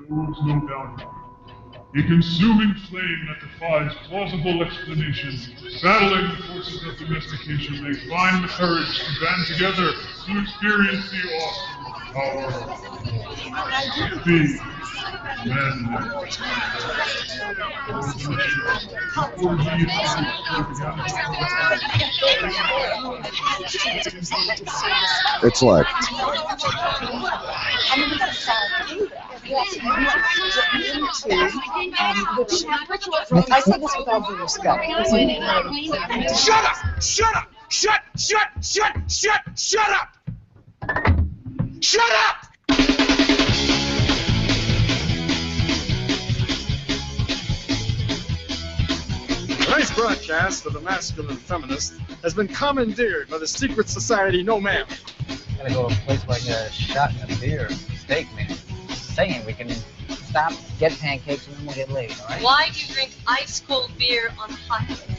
holds no boundary. A consuming flame that defies plausible explanation. Battling the forces of domestication, they find the courage to band together to experience the awesome power of being men. It's like I say this with all due respect. Shut up! Shut up! Shut up! Shut up! Tonight's broadcast of the Masculine Feminist has been commandeered by the secret society No Man. Gotta go to a place where I get a shot and a beer, steak, man. Saying we can stop, get pancakes, and then we'll get laid, all right? Why do you drink ice cold beer on a hot day?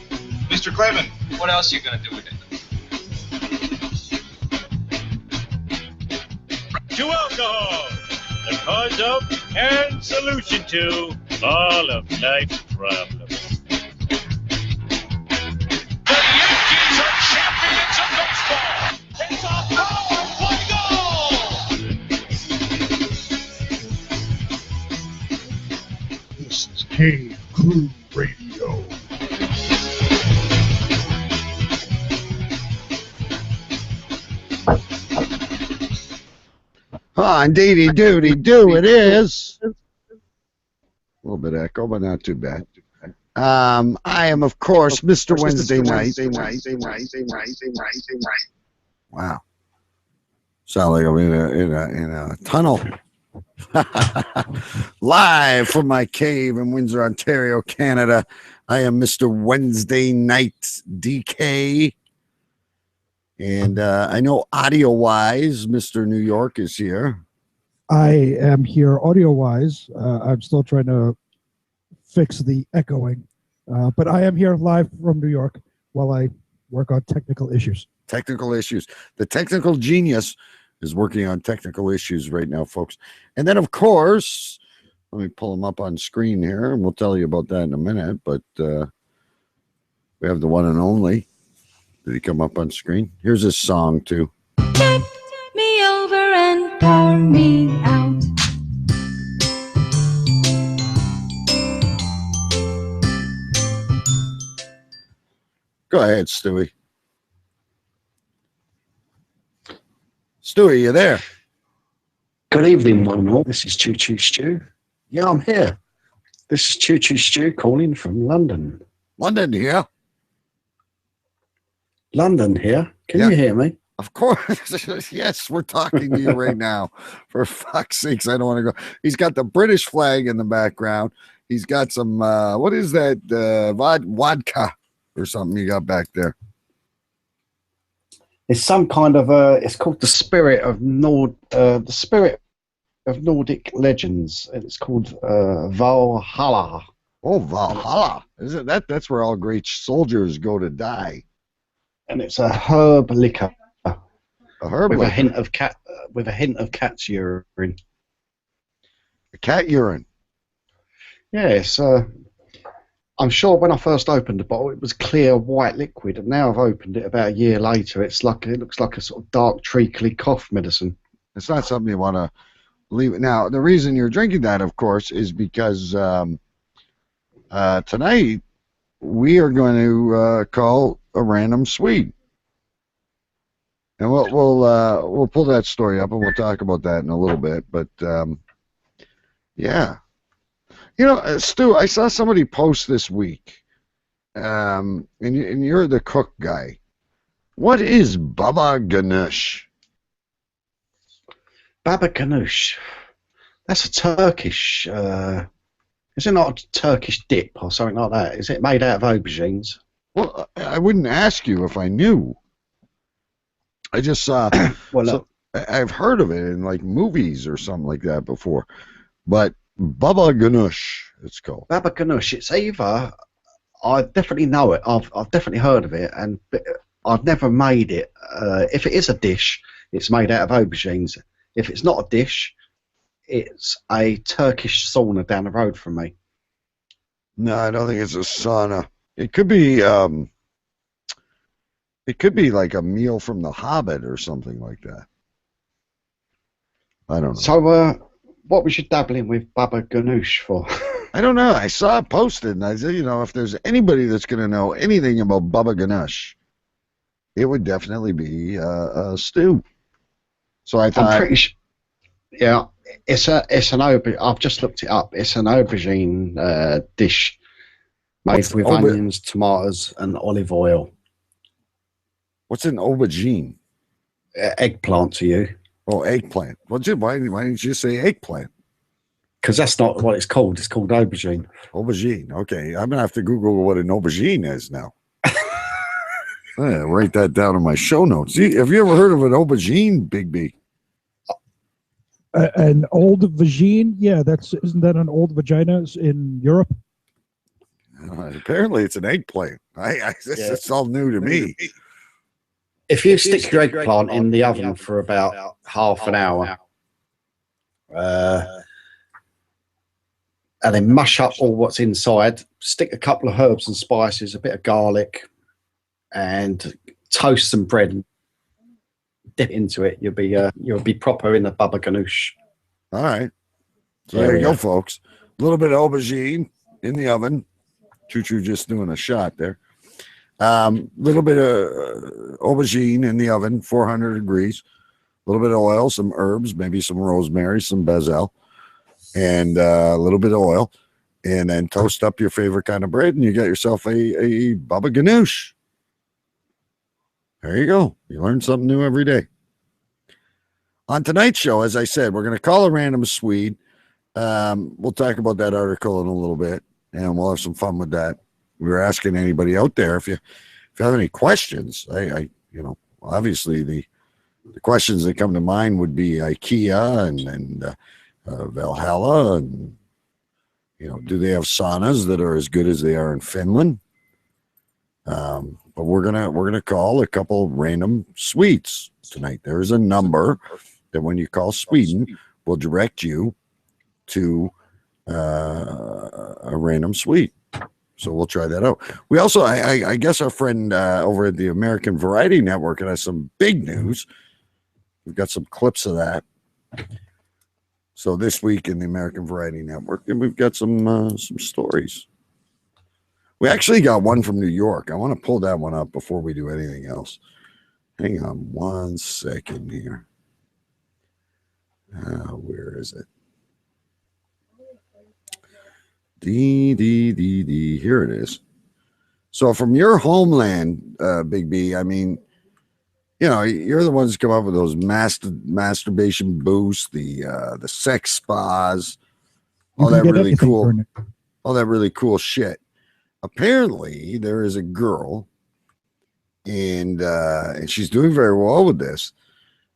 Mr. Clement, what else are you gonna do with it? To alcohol, the cause of and solution to all of life's problems. The Yankees are champions of baseball! It's a power play goal! This is Cave Crew Radio. Indeedy doody do it is. A little bit echo, but not too bad. I am, of course, Mr. Wednesday Night. Wow. Sound like I'm in a tunnel. Live from my cave in Windsor, Ontario, Canada. I am Mr. Wednesday Night DK. And I know audio-wise, Mr. New York is here. I am here audio-wise. I'm still trying to fix the echoing. But I am here live from New York while I work on technical issues. Technical issues. The technical genius is working on technical issues right now, folks. And then, of course, let me pull them up on screen here, and we'll tell you about that in a minute. But we have the one and only. Did he come up on screen? Here's his song, too. Tip me over and pour me out. Go ahead, Stewie. Stewie, you there? Good evening, one and all. This is Choo Choo Stew. Yeah, I'm here. This is Choo Choo Stew calling from London. London here. London here. Can you hear me? Of course. Yes, we're talking to you right now. For fuck's sakes, I don't want to go. He's got the British flag in the background. He's got some, what is that, vodka or something you got back there? It's some kind of, it's called the Spirit of Nordic Legends. It's called Valhalla. Oh, Valhalla. Is it that? That's where all great soldiers go to die. And it's a herb liquor. A herb with liquor. A hint of cat's urine. A cat urine. Yes. I'm sure when I first opened the bottle, it was clear white liquid, and now I've opened it about a year later. It looks like a sort of dark, treacly cough medicine. It's not something you want to leave. Now, the reason you're drinking that, of course, is because tonight we are going to call a random Swede, and we'll pull that story up and we'll talk about that in a little bit. But yeah, you know, Stu, I saw somebody post this week, and you're the cook guy. What is baba ganoush? Baba ganoush. That's a Turkish. Is it not a Turkish dip or something like that? Is it made out of aubergines? Well, I wouldn't ask you if I knew. I just saw. Well, I've heard of it in like movies or something like that before, but baba ganoush, it's called. Baba ganoush. It's either I definitely know it. I've definitely heard of it, and I've never made it. If it is a dish, it's made out of aubergines. If it's not a dish, it's a Turkish sauna down the road from me. No, I don't think it's a sauna. It could be like a meal from the Hobbit or something like that. I don't know. So, what was you dabbling with Baba Ganoush for? I don't know. I saw it posted, and I said, if there's anybody that's going to know anything about Baba Ganoush, it would definitely be Stu. So I thought, I'm pretty sure. Yeah, it's an aubergine. I've just looked it up. It's an aubergine dish made with onions, tomatoes, and olive oil. What's an aubergine? Eggplant to you. Oh, eggplant. Why didn't you say eggplant? Because that's not what it's called. It's called aubergine. Aubergine. Okay, I'm gonna have to Google what an aubergine is now. Write that down in my show notes. Have you ever heard of an aubergine, Big B? An old vagine? Yeah, isn't that an old vagina in Europe? Apparently, it's an eggplant. It's all new to me. If you stick your eggplant in the oven for about half an hour, and then mush up all what's inside, stick a couple of herbs and spices, a bit of garlic, and toast some bread and dip into it. You'll be proper in the Baba Ganoush. All right. So there you go, folks. A little bit of aubergine in the oven. Choo-choo just doing a shot there. Little bit of aubergine in the oven, 400 degrees. A little bit of oil, some herbs, maybe some rosemary, some basil, and a little bit of oil. And then toast up your favorite kind of bread, and you got yourself a Baba Ganoush. There you go. You learn something new every day. On tonight's show, as I said, we're going to call a random Swede. We'll talk about that article in a little bit, and we'll have some fun with that. We were asking anybody out there if you have any questions. Obviously the questions that come to mind would be IKEA and Valhalla, and do they have saunas that are as good as they are in Finland? But we're gonna call a couple random Swedes tonight. There is a number that when you call Sweden will direct you to a random Swede. So we'll try that out. We also, I guess our friend over at the American Variety Network has some big news. We've got some clips of that. So this week in the American Variety Network, and we've got some stories. We actually got one from New York. I want to pull that one up before we do anything else. Hang on 1 second here. Where is it? Here it is. So from your homeland, Big B, I mean, you're the ones that come up with those masturbation boosts, the sex spas, all that really cool shit. Apparently, there is a girl, and she's doing very well with this.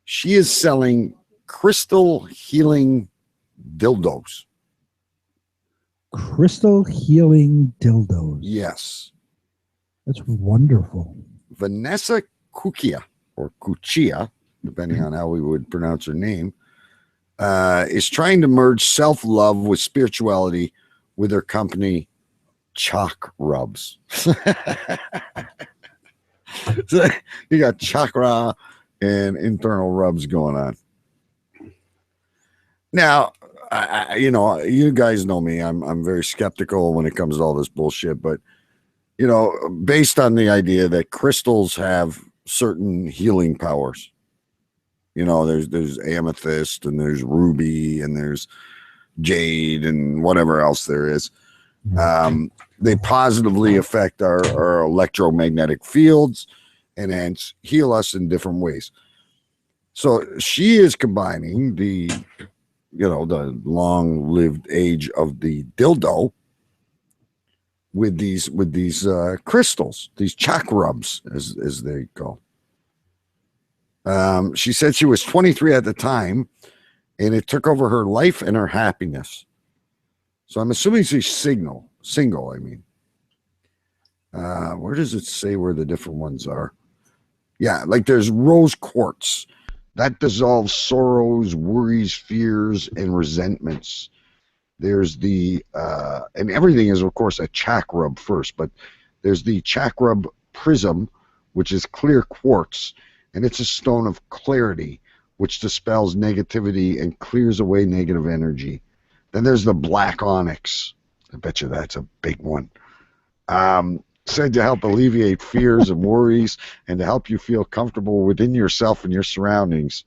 She is selling crystal healing dildos. Crystal healing dildos. Yes. That's wonderful. Vanessa Cuccia, or Cuccia, depending on how we would pronounce her name, is trying to merge self-love with spirituality with her company, Chalk Rubs. So you got chakra and internal rubs going on. Now, you guys know me. I'm very skeptical when it comes to all this bullshit, but based on the idea that crystals have certain healing powers. There's amethyst and there's ruby and there's jade and whatever else there is. They positively affect our electromagnetic fields and hence heal us in different ways. So she is combining the long-lived age of the dildo with these crystals, these chakrubs, as they go. She said she was 23 at the time, and it took over her life and her happiness. So I'm assuming she's single. I mean, where does it say where the different ones are? Yeah, like there's rose quartz, That dissolves sorrows, worries, fears, and resentments. There's the, and everything is, of course, a chakrub first, but there's the chakrub prism, which is clear quartz, and it's a stone of clarity, which dispels negativity and clears away negative energy. Then there's the black onyx. I bet you that's a big one. Said to help alleviate fears and worries and to help you feel comfortable within yourself and your surroundings.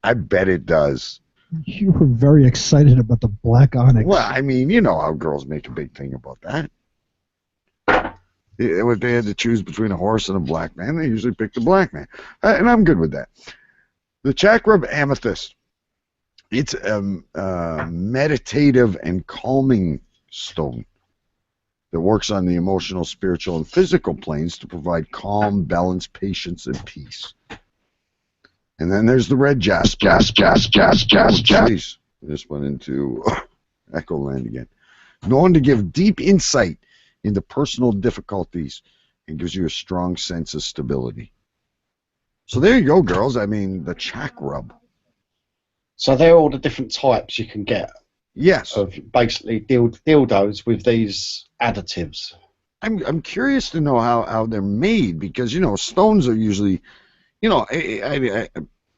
I bet it does. You were very excited about the black onyx. Well, I mean, you know how girls make a big thing about that. If they had to choose between a horse and a black man, they usually pick the black man. And I'm good with that. The chakrub amethyst. It's a meditative and calming stone that works on the emotional, spiritual, and physical planes to provide calm, balance, patience, and peace. And then there's the red jasper. Jeez. This went into Echo Land again. Known to give deep insight into personal difficulties and gives you a strong sense of stability. So there you go, girls. I mean, the chakrub. So they're all the different types you can get. Yes. Of basically dildos with these additives. I'm curious to know how they're made, because, you know, stones are usually, you know,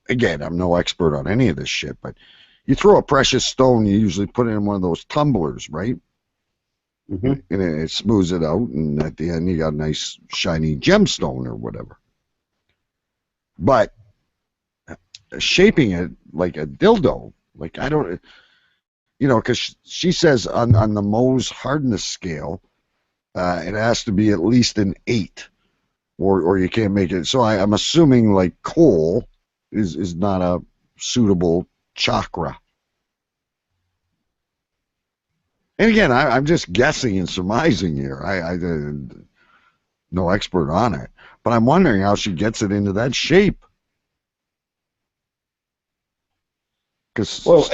again, I'm no expert on any of this shit, but you throw a precious stone, you usually put it in one of those tumblers, right? Mm-hmm. And it smooths it out, and at the end you got a nice shiny gemstone or whatever. But shaping it like a dildo, like, I don't, you know, because she says on the Mohs hardness scale, it has to be at least an 8, or you can't make it. So I'm assuming like coal is not a suitable chakra. And again, I'm just guessing and surmising here. I'm no expert on it, but I'm wondering how she gets it into that shape. Well,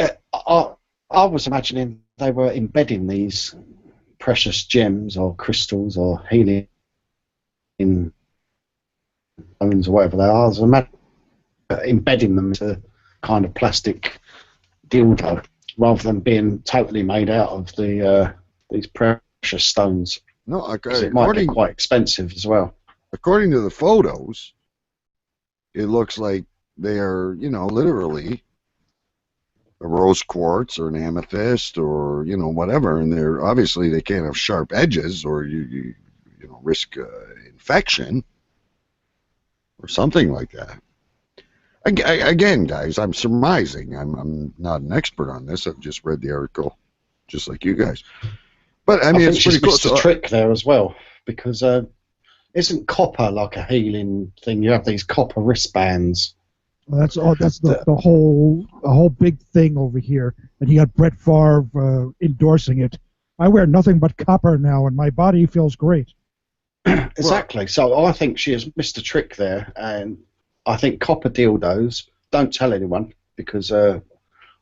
I was imagining they were embedding these precious gems or crystals or healing stones or whatever they are. I was imagining embedding them into kind of plastic dildo rather than being totally made out of these precious stones. No, it might be quite expensive as well. According to the photos, it looks like they are, you know, literally a rose quartz or an amethyst or, you know, whatever, and they're obviously they can't have sharp edges or you know, risk infection or something like that. Again, guys, I'm surmising. I'm not an expert on this. I've just read the article, just like you guys. But I mean, it's pretty cool. It's a trick there as well, because isn't copper like a healing thing? You have these copper wristbands. Well, that's all. That's the whole big thing over here. And he got Brett Favre endorsing it. I wear nothing but copper now, and my body feels great. Exactly. So I think she has missed a trick there, and I think copper dildos. Don't tell anyone, because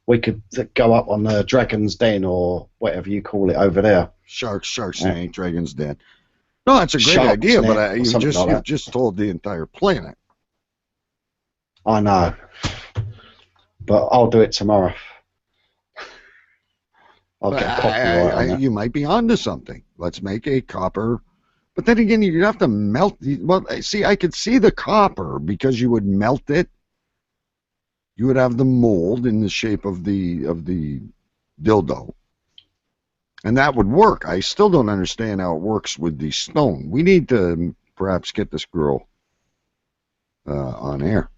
we could go up on the Dragon's Den or whatever you call it over there. Shark Snake, Dragon's Den. No, that's a great idea, but you've just told the entire planet. I know, but I'll do it tomorrow. I'll get a copyright on that. You might be onto something. Let's make a copper. But then again, you'd have to melt. Well, see, I could see the copper because you would melt it. You would have the mold in the shape of the dildo, and that would work. I still don't understand how it works with the stone. We need to perhaps get this girl on air.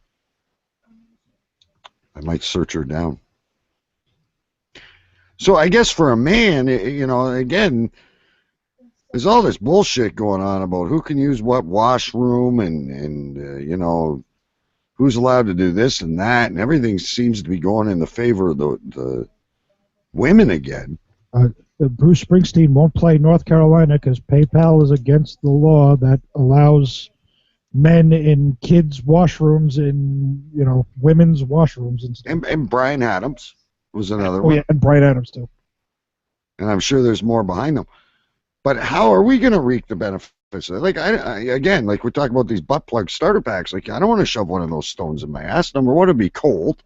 I might search her down. So I guess for a man, you know, again, there's all this bullshit going on about who can use what washroom and you know, who's allowed to do this and that, and everything seems to be going in the favor of the women again. Bruce Springsteen won't play North Carolina because PayPal is against the law that allows men in kids' washrooms in, you know, women's washrooms and stuff. And Bryan Adams was another one. Oh yeah, and Bryan Adams too. And I'm sure there's more behind them. But how are we going to reap the benefits Like again, like we're talking about these butt plug starter packs. Like I don't want to shove one of those stones in my ass. Number one, it'd be cold.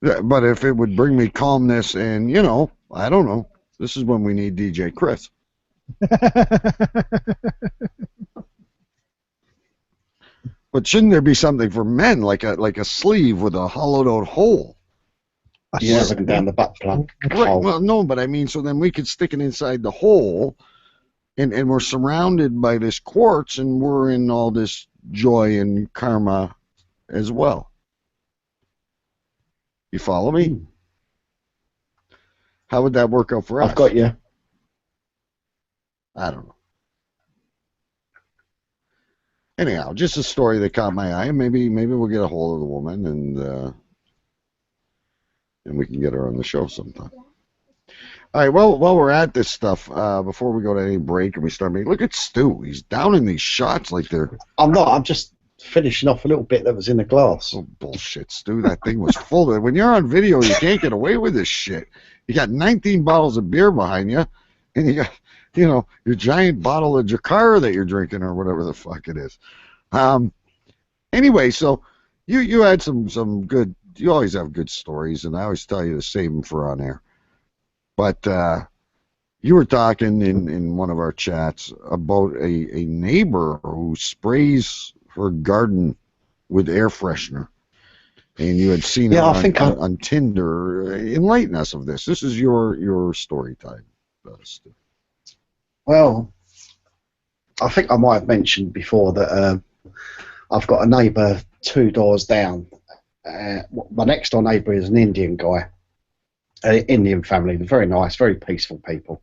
Yeah, but if it would bring me calmness and I don't know. This is when we need DJ Chris. But shouldn't there be something for men, like a sleeve with a hollowed out hole? Yeah, looking down the butt plug. Right. Well, no, but I mean, so then we could stick it inside the hole, and we're surrounded by this quartz, and we're in all this joy and karma as well. You follow me? How would that work out for us? I've got you. I don't know. Anyhow, just a story that caught my eye. Maybe we'll get a hold of the woman and we can get her on the show sometime. All right, well, while we're at this stuff, before we go to any break and we start making, look at Stu. He's down in these shots like they're... I'm not. I'm just finishing off a little bit that was in the glass. Oh, bullshit, Stu. That thing was full. When you're on video, you can't get away with this shit. You got 19 bottles of beer behind you, and you got, your giant bottle of Jakarta that you're drinking or whatever the fuck it is. Anyway, so you had some good... You always have good stories, and I always tell you to save them for on air. But you were talking in one of our chats about a neighbor who sprays her garden with air freshener, and you had seen it on Tinder. Enlighten us of this. This is your story time, Stu. Well, I think I might have mentioned before that I've got a neighbour 2 doors down. My next door neighbour is an Indian guy, an Indian family. They're very nice, very peaceful people,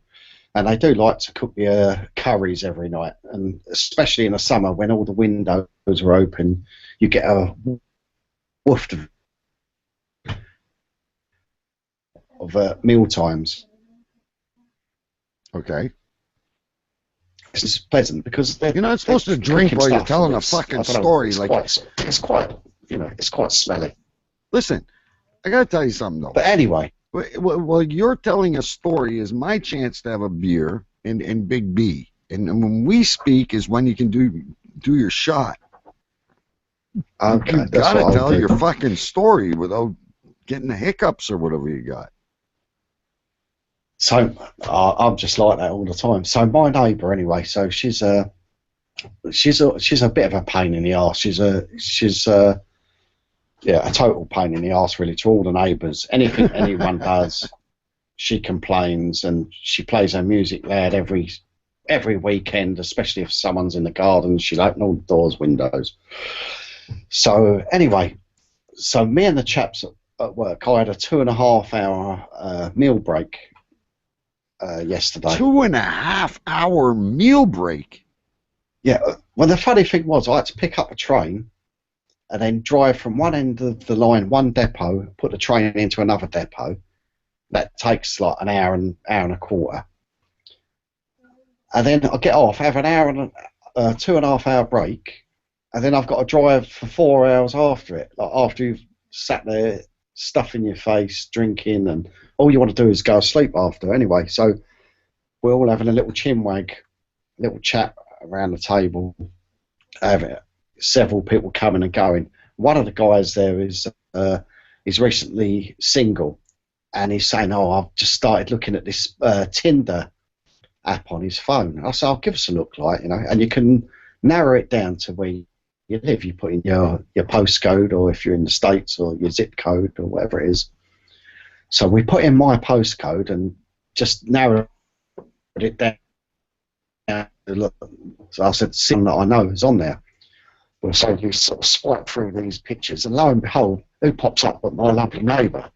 and they do like to cook the curries every night, and especially in the summer when all the windows are open, you get a waft of meal times. Okay. It's pleasant because you're not supposed to drink while you're telling a fucking story. It's quite smelly. Listen, I gotta tell you something though. But anyway, well, you're telling a story is my chance to have a beer and Big B, and when we speak is when you can do your shot. Okay, you gotta tell your fucking story without getting the hiccups or whatever you got. So I'm just like that all the time. So my neighbour, anyway. So she's a bit of a pain in the arse. She's a total pain in the arse really to all the neighbours. Anything anyone does, she complains, and she plays her music loud every weekend, especially if someone's in the garden. She'll open all the doors, windows. So anyway, so me and the chaps at work, I had a 2.5 hour meal break. Yesterday. 2.5 hour meal break? Yeah, well the funny thing was I had to pick up a train and then drive from one end of the line, one depot, put the train into another depot. That takes like an hour and a quarter. And then I get off, have an hour and 2.5 hour break, and then I've got to drive for 4 hours after it. Like after you've sat there stuffing your face, drinking, and all you want to do is go to sleep after anyway. So we're all having a little chinwag, little chat around the table, having several people coming and going. One of the guys there is recently single, and he's saying, "Oh, I've just started looking at this Tinder app on his phone." I said, "I'll give us a look, and you can narrow it down to where you live. You put in your postcode, or if you're in the States, or your zip code, or whatever it is." So we put in my postcode and just narrowed it down. Look. So I said, "Someone that I know is on there." Well, so you sort of swipe through these pictures, and lo and behold, who pops up but my lovely neighbour?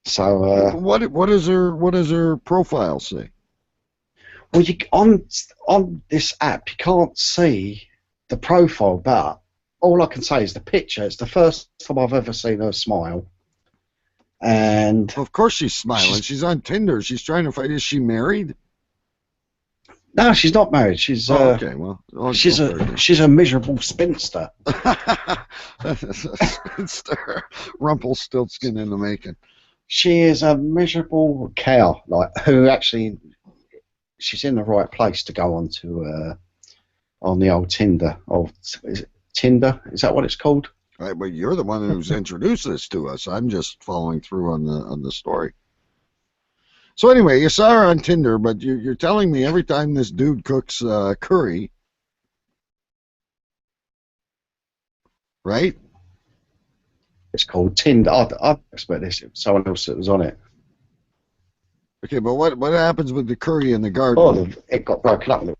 So what does her profile say? Well, on this app you can't see the profile, but all I can say is the picture. It's the first time I've ever seen her smile. And of course she's smiling. She's on Tinder. She's trying to find. Is she married? No, she's not married. She's okay. Well, she's a miserable spinster. Spinster, Rumpelstiltskin in the making. She is a miserable cow, who actually she's in the right place to go on to on the old Tinder. Is it Tinder? Is that what it's called? Right, but you're the one who's introduced this to us. I'm just following through on the story. So anyway, you saw her on Tinder, but you're telling me every time this dude cooks curry, right? It's called Tinder. I expect this. Someone else that was on it. Okay, but what happens with the curry in the garden? Oh, it got broken up a little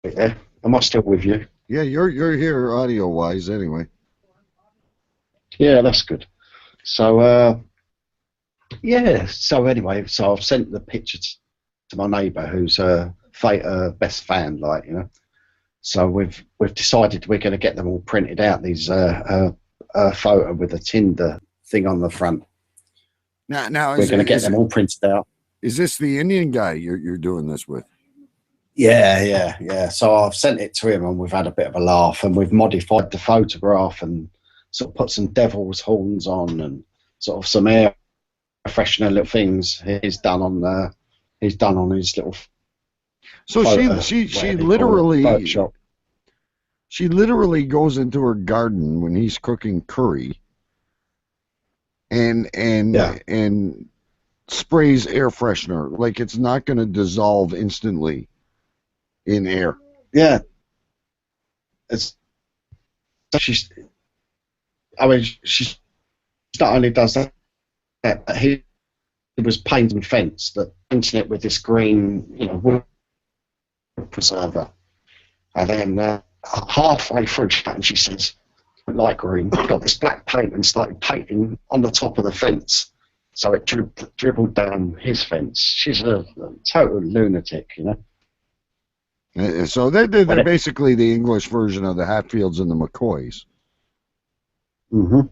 bit there. Am I still with you? Yeah, you're here audio wise anyway. Yeah, that's good. So yeah. So anyway, so I've sent the picture to my neighbour, who's a best fan, like, you know. So we've decided we're going to get them all printed out. These a photo with a Tinder thing on the front. Now we're going to get them all printed out. Is this the Indian guy you're doing this with? Yeah. So I've sent it to him, and we've had a bit of a laugh, and we've modified the photograph and sort of put some devil's horns on, and sort of some air freshener little things he's done on his little. So photo, she literally goes into her garden when he's cooking curry and sprays air freshener, like it's not going to dissolve instantly in air. Yeah. She not only does that, but he was painting fence, painting it with this green, wood preserver. And then halfway through, she says, light green, got this black paint and started painting on the top of the fence. So it dribbled down his fence. She's a total lunatic, So they're basically the English version of the Hatfields and the McCoys. Mm-hmm.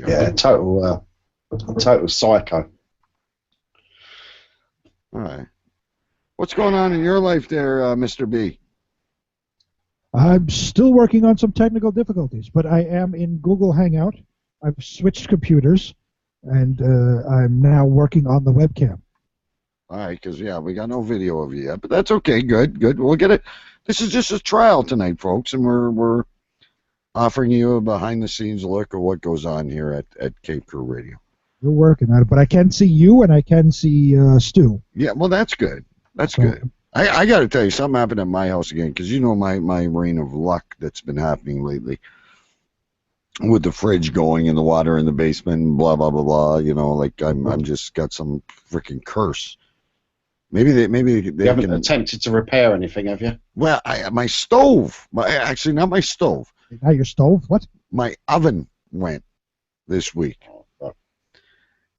Yeah, total psycho. All right. What's going on in your life there, Mr. B? I'm still working on some technical difficulties, but I am in Google Hangout. I've switched computers, and I'm now working on the webcam. All right, because, we got no video of you yet, but that's okay. Good. We'll get it. This is just a trial tonight, folks, and we're offering you a behind-the-scenes look at what goes on here at Cape Crew Radio. We're working on it, but I can see you, and I can see Stu. Yeah, well, that's good. That's good. I got to tell you, something happened at my house again, because my reign of luck that's been happening lately with the fridge going and the water in the basement and blah, blah, blah, blah, like I'm just got some freaking curse. Maybe they you haven't attempted to repair anything, have you? Well, my stove, actually not my stove. Not your stove? What? My oven went this week.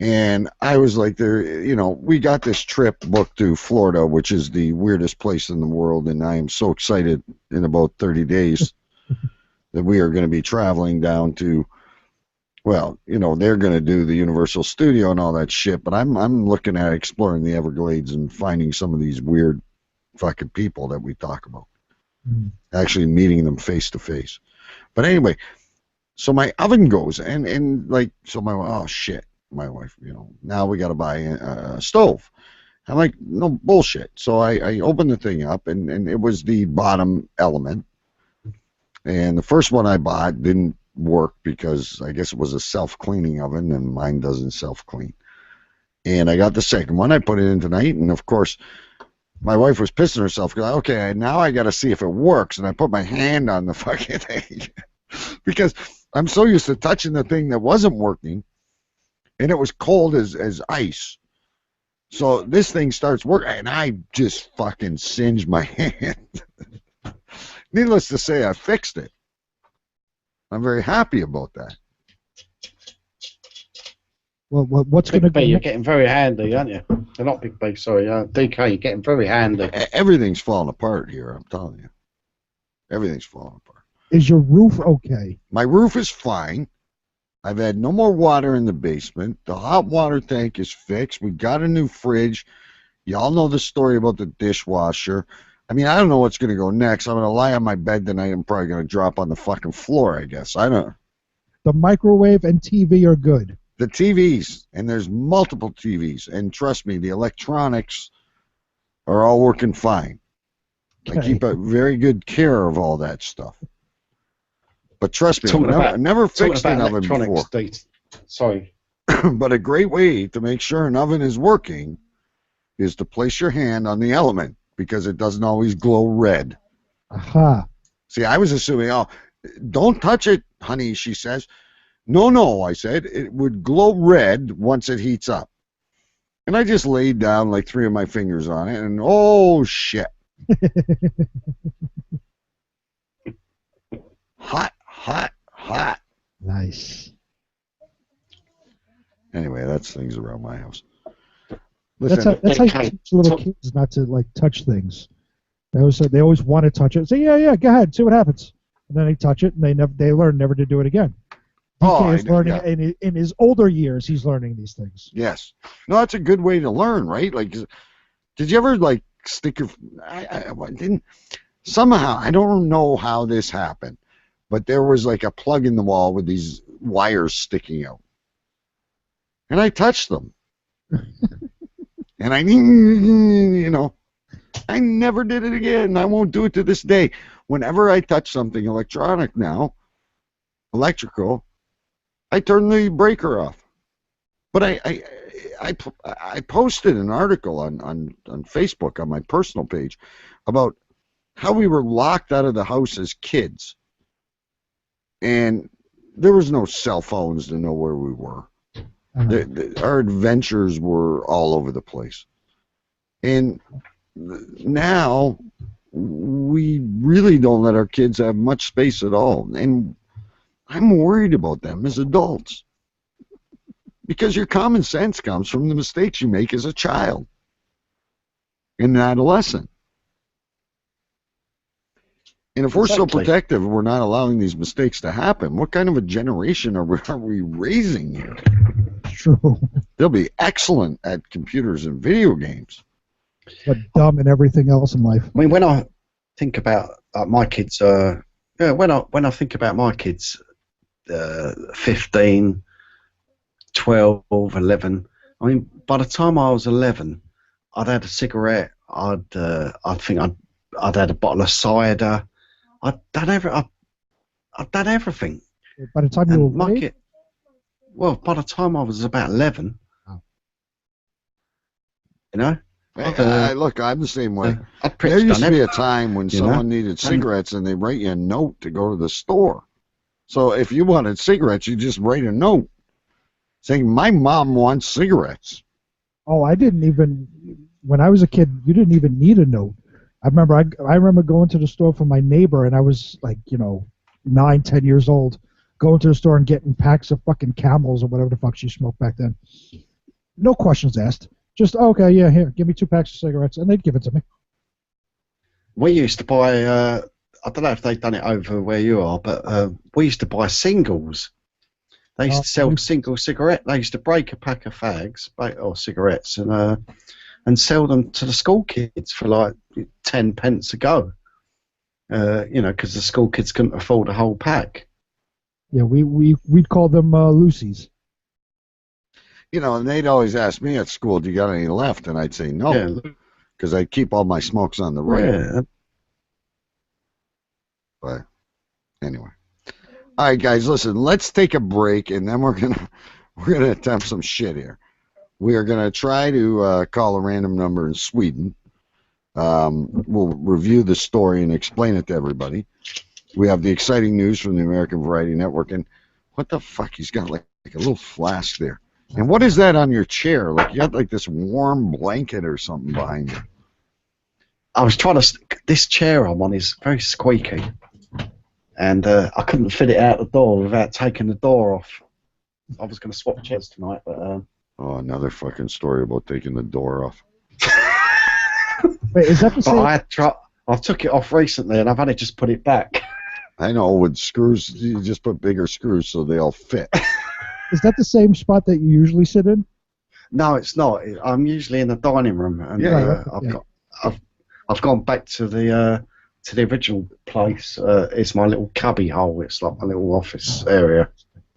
And I was like, we got this trip booked to Florida, which is the weirdest place in the world, and I am so excited in about 30 days that we are going to be traveling down to, they're going to do the Universal Studio and all that shit, but I'm looking at exploring the Everglades and finding some of these weird fucking people that we talk about. Actually meeting them face to face. But anyway, so my oven goes, oh shit. My wife, now we got to buy a stove. I'm like, no bullshit. So I opened the thing up, and it was the bottom element. And the first one I bought didn't work because I guess it was a self-cleaning oven, and mine doesn't self-clean. And I got the second one. I put it in tonight, and of course, my wife was pissing herself because, okay, now I got to see if it works. And I put my hand on the fucking thing because I'm so used to touching the thing that wasn't working. And it was cold as ice. So this thing starts working, and I just fucking singed my hand. Needless to say, I fixed it. I'm very happy about that. Well, what's going to be? You're getting very handy, aren't you? They're not Big B, sorry. DK, you're getting very handy. Everything's falling apart here, I'm telling you. Everything's falling apart. Is your roof okay? My roof is fine. I've had no more water in the basement. The hot water tank is fixed. We got a new fridge. Y'all know the story about the dishwasher. I mean, I don't know what's going to go next. I'm going to lie on my bed tonight. I'm probably going to drop on the fucking floor, I guess. I don't know. The microwave and TV are good. The TVs, and there's multiple TVs. And trust me, the electronics are all working fine. I Okay. keep a very good care of all that stuff. But trust me, Talking I never talking fixed about an oven electronics, before. sorry. But a great way to make sure an oven is working is to place your hand on the element because it doesn't always glow red. Aha. See, I was assuming, oh, don't touch it, honey, she says. No, I said, it would glow red once it heats up. And I just laid down like 3 of my fingers on it, and oh, shit. Hot, hot, hot. Nice. Anyway, that's things around my house. That's how you teach little kids not to like touch things. They always want to touch it. Say, yeah, go ahead, see what happens. And then they touch it, and they learn never to do it again. DK is learning in his older years. He's learning these things. Yes. No, that's a good way to learn, right? Like, did you ever like stick your? I didn't. Somehow, I don't know how this happened, but there was like a plug in the wall with these wires sticking out, and I touched them, and I never did it again. I won't do it to this day. Whenever I touch something electronic now, electrical, I turn the breaker off. But I posted an article on Facebook on my personal page about how we were locked out of the house as kids, and there was no cell phones to know where we were. Our adventures were all over the place, and now we really don't let our kids have much space at all, and I'm worried about them as adults because your common sense comes from the mistakes you make as a child and an adolescent. And if we're so protective, we're not allowing these mistakes to happen. What kind of a generation are we raising here? True. They'll be excellent at computers and video games, but dumb and everything else in life. I mean, when I think about my kids, when I think about my kids, 15, 12, 11. I mean, by the time I was 11, I'd had a cigarette. I'd had a bottle of cider. I'd done everything. By the time you were well, by the time I was about 11, you know. Look, I'm the same way. There used to be a time when someone needed cigarettes and they write you a note to go to the store. So if you wanted cigarettes, you just write a note saying, "My mom wants cigarettes." Oh, I didn't even. When I was a kid, you didn't even need a note. I remember going to the store for my neighbor, and I was like, 9, 10 years old, going to the store and getting packs of fucking Camels or whatever the fuck she smoked back then. No questions asked. Just, okay, yeah, here, give me 2 packs of cigarettes, and they'd give it to me. We used to buy, I don't know if they've done it over where you are, but we used to buy singles. They used to sell single cigarette. They used to break a pack of fags or cigarettes and sell them to the school kids for like 10 pence a go. Because the school kids couldn't afford a whole pack. Yeah, we'd call them Lucy's. And they'd always ask me at school, "Do you got any left?" And I'd say no, because I keep all my smokes on the rail. Yeah. But anyway, all right, guys, listen. Let's take a break, and then we're gonna attempt some shit here. We are gonna try to call a random number in Sweden. We'll review the story and explain it to everybody. We have the exciting news from the American Variety Network, and what the fuck? He's got like a little flask there. And what is that on your chair? Like you got like this warm blanket or something behind you. I was trying to. This chair I'm on is very squeaky, and I couldn't fit it out the door without taking the door off. I was going to swap chairs tonight, but. Oh, another fucking story about taking the door off. Wait, is that the same? I took it off recently, and I've only just put it back. I know, with screws, you just put bigger screws so they all fit. Is that the same spot that you usually sit in? No, it's not. I'm usually in the dining room, and I've gone back to the original place. It's my little cubby hole. It's like my little office area.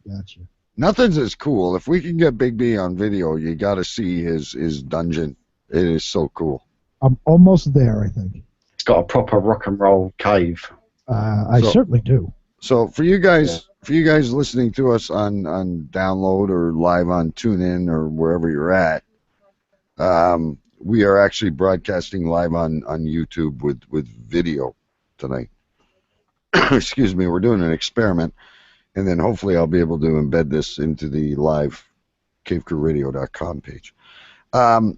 Gotcha. Nothing's as cool. If we can get Big B on video, you got to see his dungeon. It is so cool. I'm almost there, I think. It's got a proper rock and roll cave. I certainly do. So for you guys listening to us on download or live on TuneIn or wherever you're at, we are actually broadcasting live on YouTube with video tonight. Excuse me, we're doing an experiment, and then hopefully I'll be able to embed this into the live cavecrewradio.com page.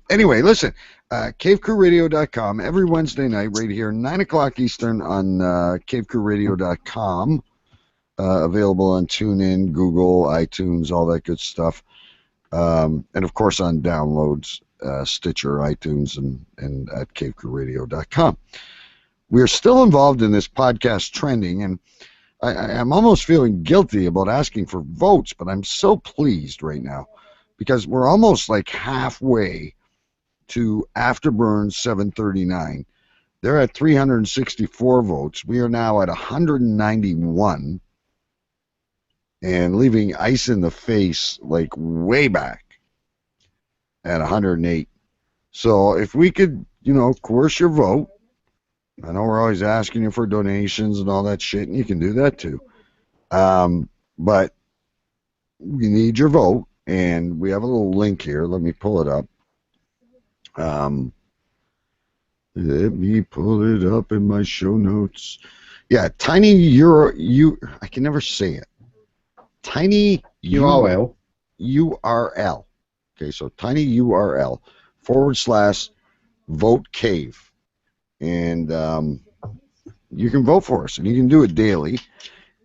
Anyway, listen, cavecrewradio.com every Wednesday night right here, 9 o'clock Eastern on cavecrewradio.com. Available on TuneIn, Google, iTunes, all that good stuff. And of course on downloads, Stitcher, iTunes, and at cavecrewradio.com. We're still involved in this podcast trending, and I'm almost feeling guilty about asking for votes, but I'm so pleased right now because we're almost like halfway to Afterburn 739. They're at 364 votes. We are now at 191 and leaving Ice in the Face like way back at 108. So if we could, coerce your vote, I know we're always asking you for donations and all that shit, and you can do that too. But we need your vote, and we have a little link here. Let me pull it up. Let me pull it up in my show notes. Yeah, tiny I can never say it. Tiny URL. Okay, so tiny URL /vote cave. And you can vote for us, and you can do it daily.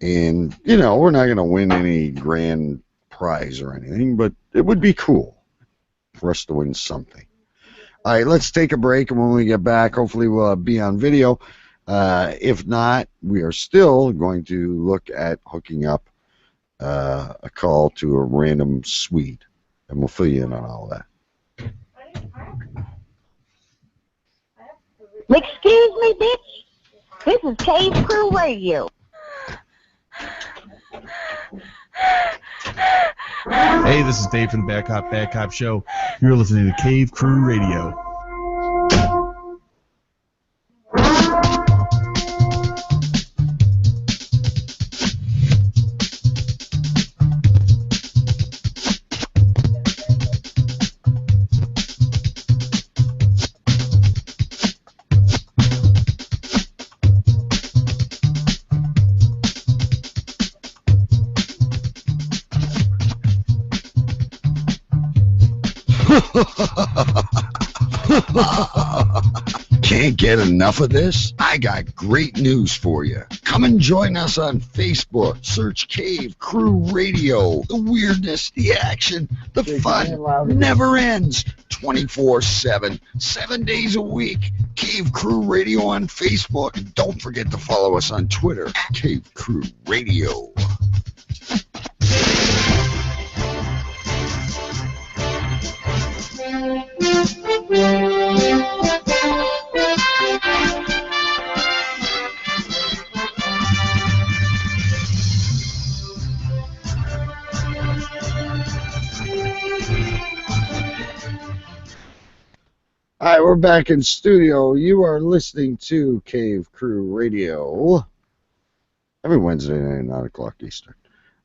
And, we're not going to win any grand prize or anything, but it would be cool for us to win something. All right, let's take a break, and when we get back, hopefully we'll be on video. If not, we are still going to look at hooking up a call to a random Swede, and we'll fill you in on all that. Excuse me, bitch. This is Cave Crew Radio. Hey, this is Dave from the Bad Cop Show. You're listening to Cave Crew Radio. Can't get enough of this? I got great news for you. Come and join us on Facebook. Search Cave Crew Radio. The weirdness, the action, the fun never ends. 24/7, 7 days a week. Cave Crew Radio on Facebook. And don't forget to follow us on Twitter, Cave Crew Radio. All right, we're back in studio. You are listening to Cave Crew Radio every Wednesday night, 9 o'clock Eastern.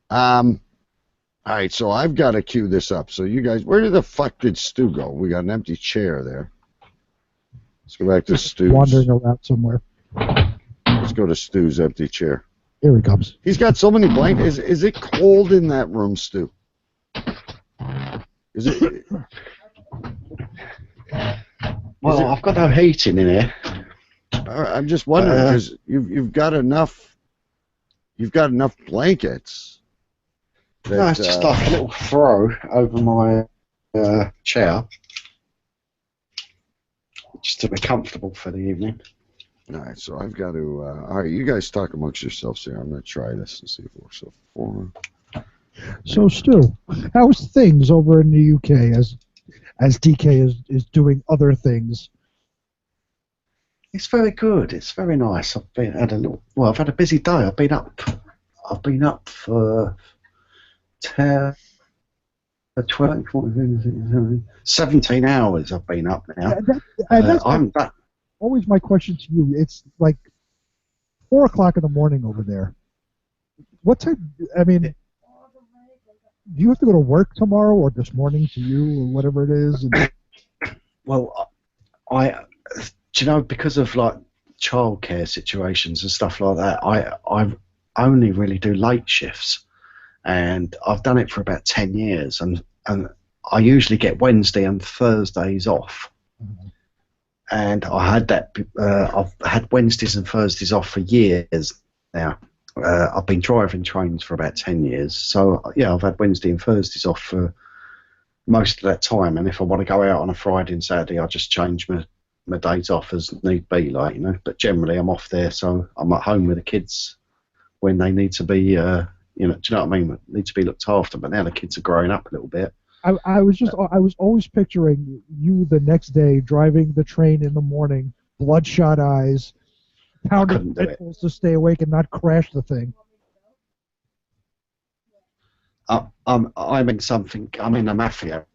All right, so I've got to cue this up. So you guys, where the fuck did Stu go? We got an empty chair there. Let's go back to Stu's. Wandering around somewhere. Let's go to Stu's empty chair. Here he comes. He's got so many blankets. Is it cold in that room, Stu? Is it? Well, I've got no heating in here. I'm just wondering because you've got enough. You've got enough blankets. That, no, it's just like a little throw over my chair, just to be comfortable for the evening. All right, so I've got to. All right, you guys talk amongst yourselves here. I'm going to try this and see if it works. So 4. So Stu, how's things over in the UK as DK is doing other things? It's very good. It's very nice. I've had a busy day. I've been up for 10 12, 14, 17 hours I've been up now. That's I'm back. always my question to you. It's like 4 o'clock in the morning over there. What time? I mean, do you have to go to work tomorrow or this morning to you or whatever it is? And... Well, do you know, because of like childcare situations and stuff like that, I only really do late shifts, and I've done it for about 10 years, and I usually get Wednesday and Thursdays off. Mm-hmm. And I had that. I've had Wednesdays and Thursdays off for years now. I've been driving trains for about 10 years, so yeah, I've had Wednesday and Thursdays off for most of that time. And if I want to go out on a Friday and Saturday, I just change my days off as need be, like, you know. But generally, I'm off there, so I'm at home with the kids when they need to be, you know, do you know what I mean? Need to be looked after. But now the kids are growing up a little bit. I was always picturing you the next day driving the train in the morning, bloodshot eyes, pounding pedals to stay awake and not crash the thing. I'm in something. I'm in a mafia,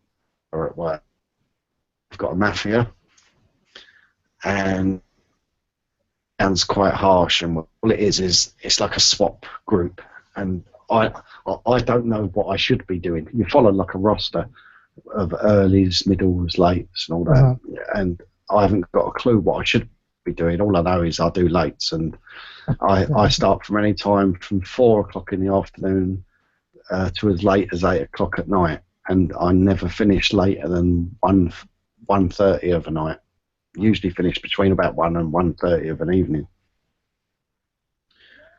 or at work. I've got a mafia, and it sounds quite harsh. And all it is it's like a swap group, and I don't know what I should be doing. You follow like a roster of earlies, middles, lates, and all that, and I haven't got a clue what I should be doing. All I know is I do lates, and I start from any time from 4 o'clock in the afternoon to as late as 8 o'clock at night, and I never finish later than 1:30 of a night. Usually finish between about 1 and 1:30 of an evening,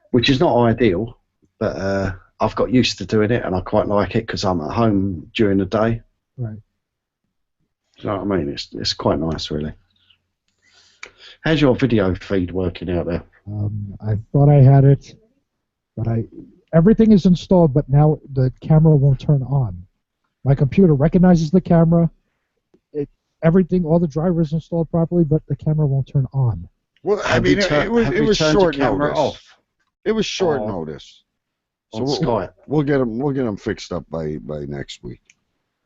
which is not ideal, but I've got used to doing it, and I quite like it because I'm at home during the day. Right. Do you know what I mean? It's quite nice, really. How's your video feed working out there? I thought I had it, but everything is installed, but now the camera won't turn on. My computer recognizes the camera. Everything, all the drivers installed properly, but the camera won't turn on. Well, I mean, it was short notice. Off? It was short notice. So we'll get them fixed up by next week.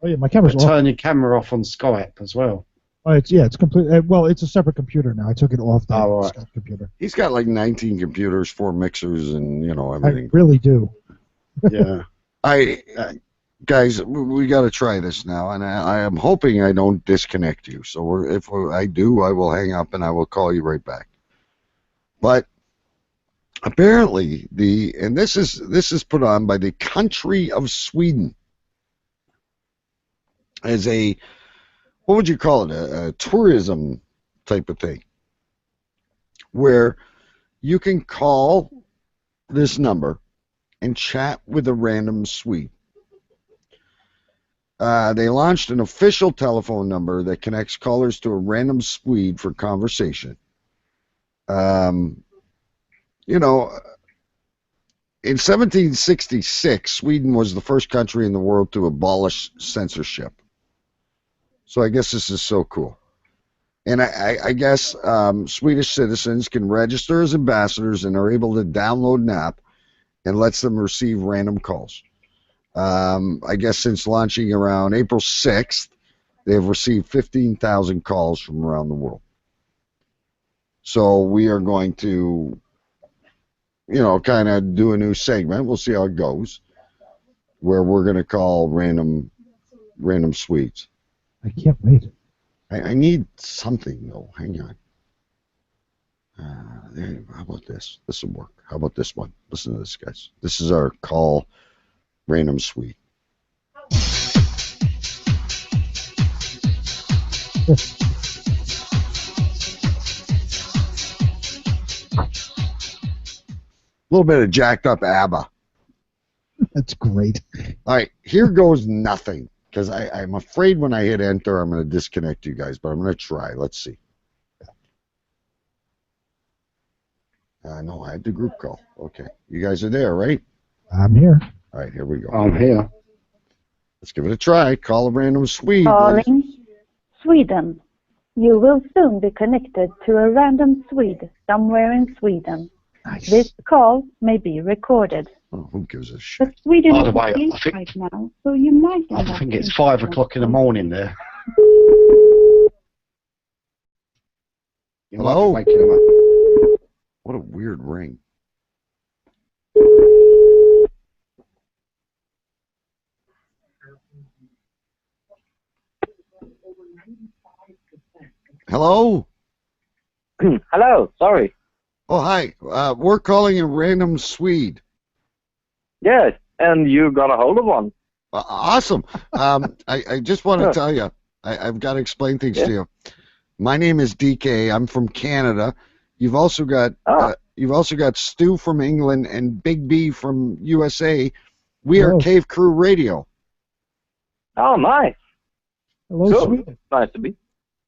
Oh yeah, my camera's off. Turn your camera off on Skype as well. Oh, it's complete. Well, it's a separate computer now. I took it off the Skype computer. He's got like 19 computers, 4 mixers, and everything. I really do. Yeah. Guys, we got to try this now, and I am hoping I don't disconnect you. So if I do, I will hang up and I will call you right back. But apparently, this is put on by the country of Sweden as what would you call it, a tourism type of thing, where you can call this number and chat with a random Swede. They launched an official telephone number that connects callers to a random Swede for conversation. In 1766, Sweden was the first country in the world to abolish censorship. So I guess this is so cool. And I guess Swedish citizens can register as ambassadors and are able to download an app and lets them receive random calls. I guess since launching around April 6th, they've received 15,000 calls from around the world. So we are going to, kind of do a new segment. We'll see how it goes, where we're going to call random Swedes. I can't wait. I need something, though. Hang on. How about this? This will work. How about this one? Listen to this, guys. This is our call random Swede. A little bit of jacked up ABBA. That's great. All right, here goes nothing. Because I'm afraid when I hit enter, I'm going to disconnect you guys, but I'm going to try. Let's see. No, I had the group call. Okay. You guys are there, right? I'm here. All right, here we go. I'm here. Let's give it a try. Call a random Swede. Calling Sweden. You will soon be connected to a random Swede somewhere in Sweden. Nice. This call may be recorded. Oh, who gives a shit? But Sweden By is the way, asleep I think- right now, so you might end I up think it's in 5 o'clock in the morning there. You might Hello? be waking them up. What a weird ring. Hello? Hello, sorry. Oh, hi. We're calling a random Swede. Yes, and you got a hold of one. Awesome. I just want to tell you, I've got to explain things to you. My name is DK. I'm from Canada. You've also got Stu from England and Big B from USA. We are Cave Crew Radio. Oh, nice. Hello, cool. Sweden. Nice to be.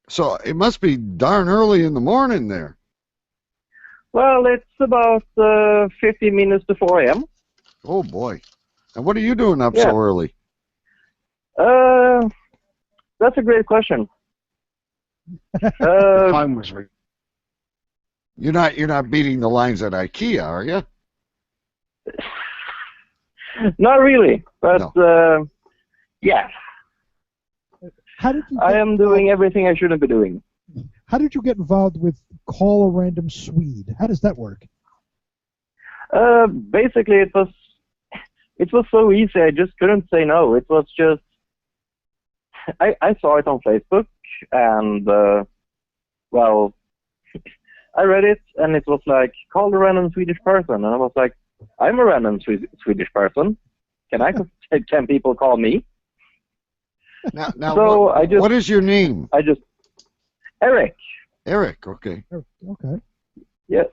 So it must be darn early in the morning there. Well, it's about 15 minutes to 4 a.m. Oh, boy. And what are you doing up so early? That's a great question. Time was You're not beating the lines at IKEA, are you? Not really, but yeah. How did you I am doing everything I shouldn't be doing. How did you get involved with Call a Random Swede? How does that work? Basically, it was so easy. I just couldn't say no. It was just I saw it on Facebook, and well, I read it, and it was like, call a random Swedish person, and I was like, I'm a random Swedish person. Can people call me? Now so what is your name? Eric. Eric, okay. Okay. Yes.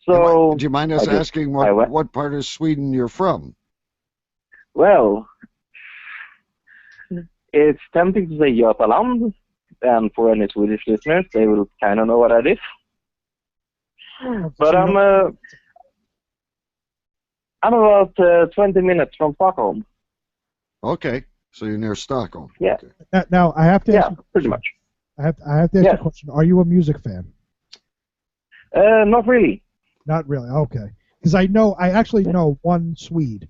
So do you mind us asking what part of Sweden you're from? Well, it's tempting to say Götaland, and for any Swedish listeners, they will kind of know what that is. But I'm about 20 minutes from Stockholm. Okay, so you're near Stockholm. Yeah. Okay. Now I have to ask you, pretty much. I have to ask you a question. Are you a music fan? Not really. Not really. Okay. Because I actually know one Swede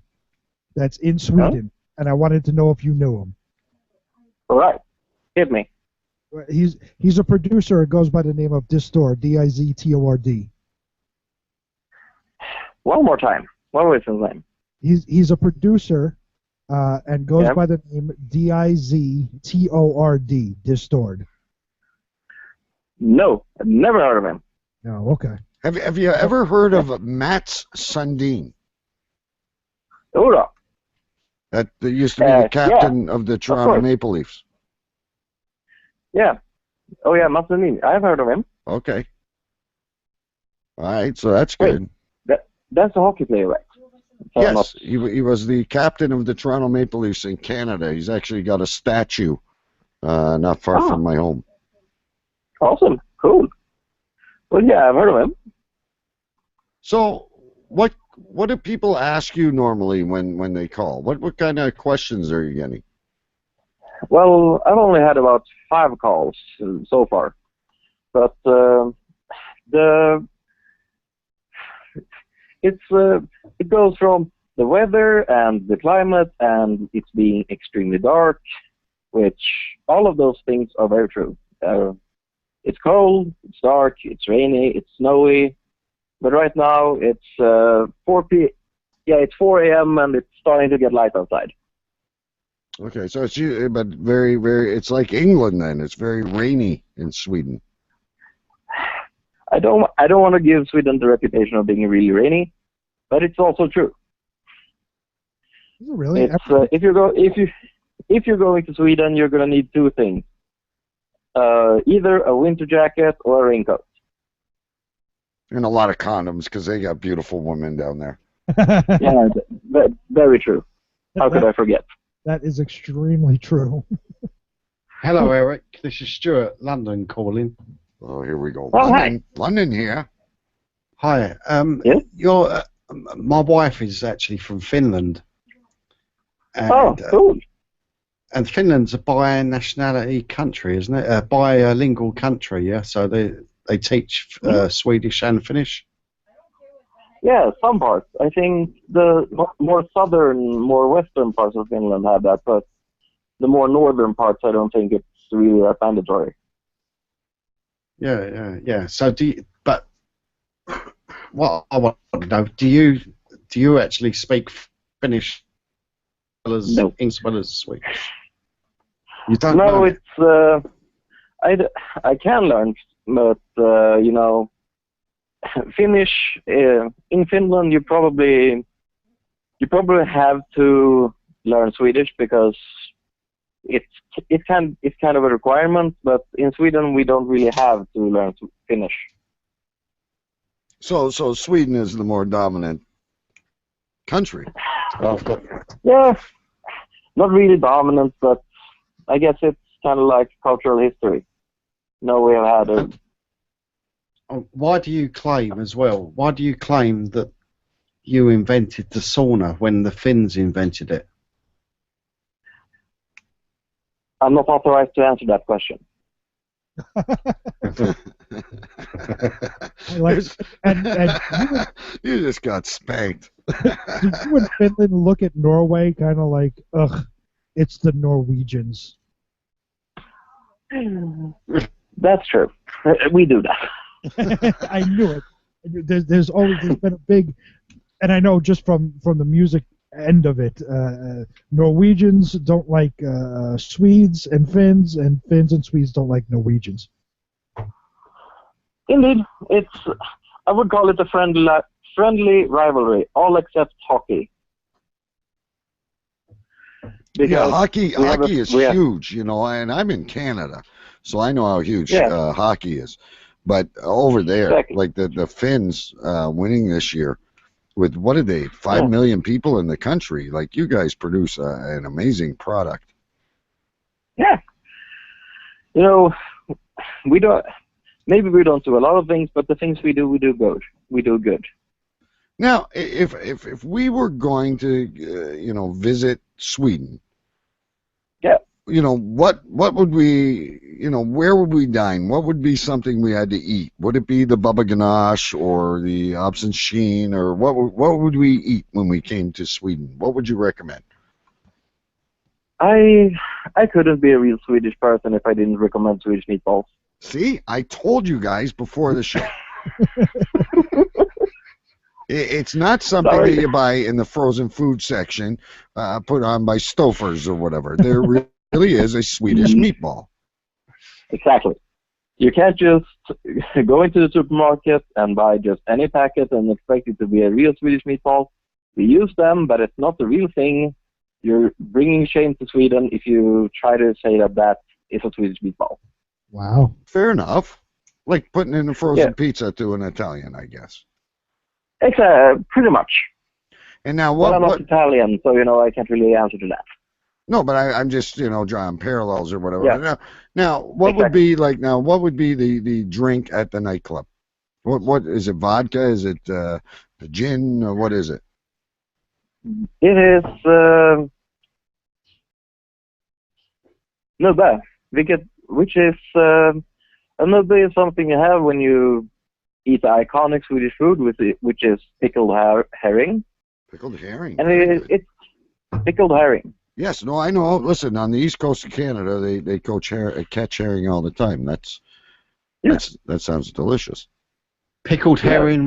that's in Sweden, and I wanted to know if you knew him. All right. Hit me. He's a producer. It goes by the name of Distord, D-I-Z-T-O-R-D. One more time. What was his name? He's a producer, and goes by the name D-I-Z-T-O-R-D, Distord. No, I've never heard of him. No, okay. Have you ever heard of Mats Sundin? Hold That used to be the captain of the Toronto Maple Leafs. Yeah. Oh yeah, Mats Sundin. I've heard of him. Okay. All right, so that's good. That's a hockey player, right? So yes, he was the captain of the Toronto Maple Leafs in Canada. He's actually got a statue not far from my home. Awesome. Cool. Well, yeah, I've heard of him. So, what do people ask you normally when they call? What kind of questions are you getting? Well, I've only had about 5 calls so far, but it goes from the weather and the climate and it's being extremely dark, which all of those things are very true. It's cold, it's dark, it's rainy, it's snowy, but right now it's 4 a.m. and it's starting to get light outside. Okay, so it's but very, very. It's like England then. It's very rainy in Sweden. I don't want to give Sweden the reputation of being really rainy, but it's also true. Is it really? It's, if you're going to Sweden, you're gonna need 2 things: either a winter jacket or a raincoat. And a lot of condoms because they got beautiful women down there. Yeah, very true. How could I forget? That is extremely true. Hello, Eric. This is Stuart, London, calling. Oh, here we go. Oh, London, London here. Hi. Your my wife is actually from Finland. And, cool. And Finland's a bi-nationality country, isn't it? A bilingual country, yeah. So they teach Swedish and Finnish. Yeah, some parts. I think the more southern, more western parts of Finland have that, but the more northern parts, I don't think it's really that mandatory. Yeah. So but what I want to know, do you actually speak Finnish No. as well as Swedish? You don't No, know it's I can learn, but you know, Finnish in Finland you probably have to learn Swedish because it's kind of a requirement, but in Sweden we don't really have to learn Finnish. So Sweden is the more dominant country. Yeah, not really dominant, but I guess it's kind of like cultural history. No, we have had a... Why do you claim as well? Why do you claim that you invented the sauna when the Finns invented it? I'm not authorized to answer that question. and you just got spanked. Do you in Finland look at Norway kind of like, ugh, it's the Norwegians? That's true. We do that. I knew it. There's always been a big, and I know just from the music end of it, Norwegians don't like Swedes and Finns and Swedes don't like Norwegians. Indeed, I would call it a friendly rivalry, all except hockey. Because yeah, hockey is huge, you know, and I'm in Canada, so I know how huge hockey is. But over there, like the Finns winning this year, with what are they, 5 million people in the country? Like, you guys produce an amazing product. Yeah. You know, maybe we don't do a lot of things, but the things we do good. We do good. Now, if we were going to, visit Sweden, what would we, where would we dine? What would be something we had to eat? Would it be the baba ganache or the absinthe, or what would we eat when we came to Sweden? What would you recommend? I couldn't be a real Swedish person if I didn't recommend Swedish meatballs. See, I told you guys before the show. It's not something that you buy in the frozen food section, put on by Stouffer's or whatever. There really is a Swedish meatball. Exactly. You can't just go into the supermarket and buy just any packet and expect it to be a real Swedish meatball. We use them, but it's not the real thing. You're bringing shame to Sweden if you try to say that is a Swedish meatball. Wow. Fair enough. Like putting in a frozen pizza to an Italian, I guess. Pretty much. And now I'm not Italian, so I can't really answer to that. No, but I'm just drawing parallels or whatever. Yeah. Now what would be like? Now what would be the drink at the nightclub? What is it? Vodka? Is it gin? Or what is it? It is nubbe, which is nubbe is something you have when you eat the iconic Swedish food, which is pickled herring. Pickled herring. And it's pickled herring. Yes, no, I know. Listen, on the east coast of Canada, they catch herring all the time. That sounds delicious. Pickled herring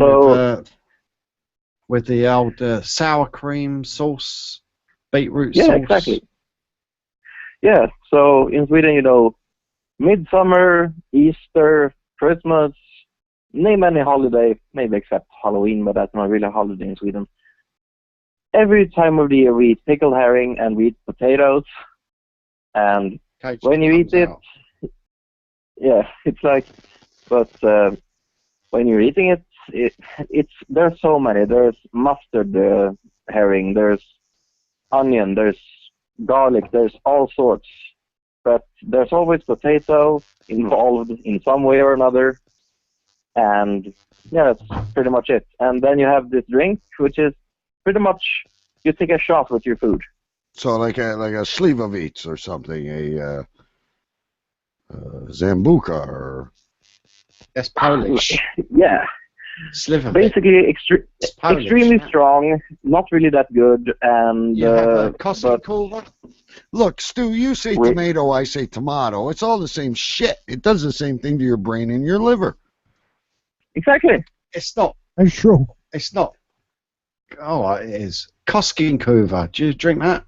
with the old sour cream sauce, beetroot sauce. Yeah, exactly. Yeah, so in Sweden, midsummer, Easter, Christmas, name any holiday, maybe except Halloween, but that's not really a holiday in Sweden. Every time of the year we eat pickled herring and we eat potatoes, and when you eat it, it's like, but when you're eating it's there's so many. There's mustard herring, there's onion, there's garlic, there's all sorts, but there's always potato involved in some way or another, and that's pretty much it. And then you have this drink, which is pretty much you take a shot with your food. So like a slivovitz or something, a Zambuca or... That's Polish. Yeah. Sliver. Basically, Polish, extremely yeah. strong, not really that good, and You have a Cossack but cooler? Look, Stu, you say Wait. tomato, I say tomato. It's all the same shit. It does the same thing to your brain and your liver. exactly. It's not. That's true. It's not. Oh, it is. Koskenkuva. Do you drink that?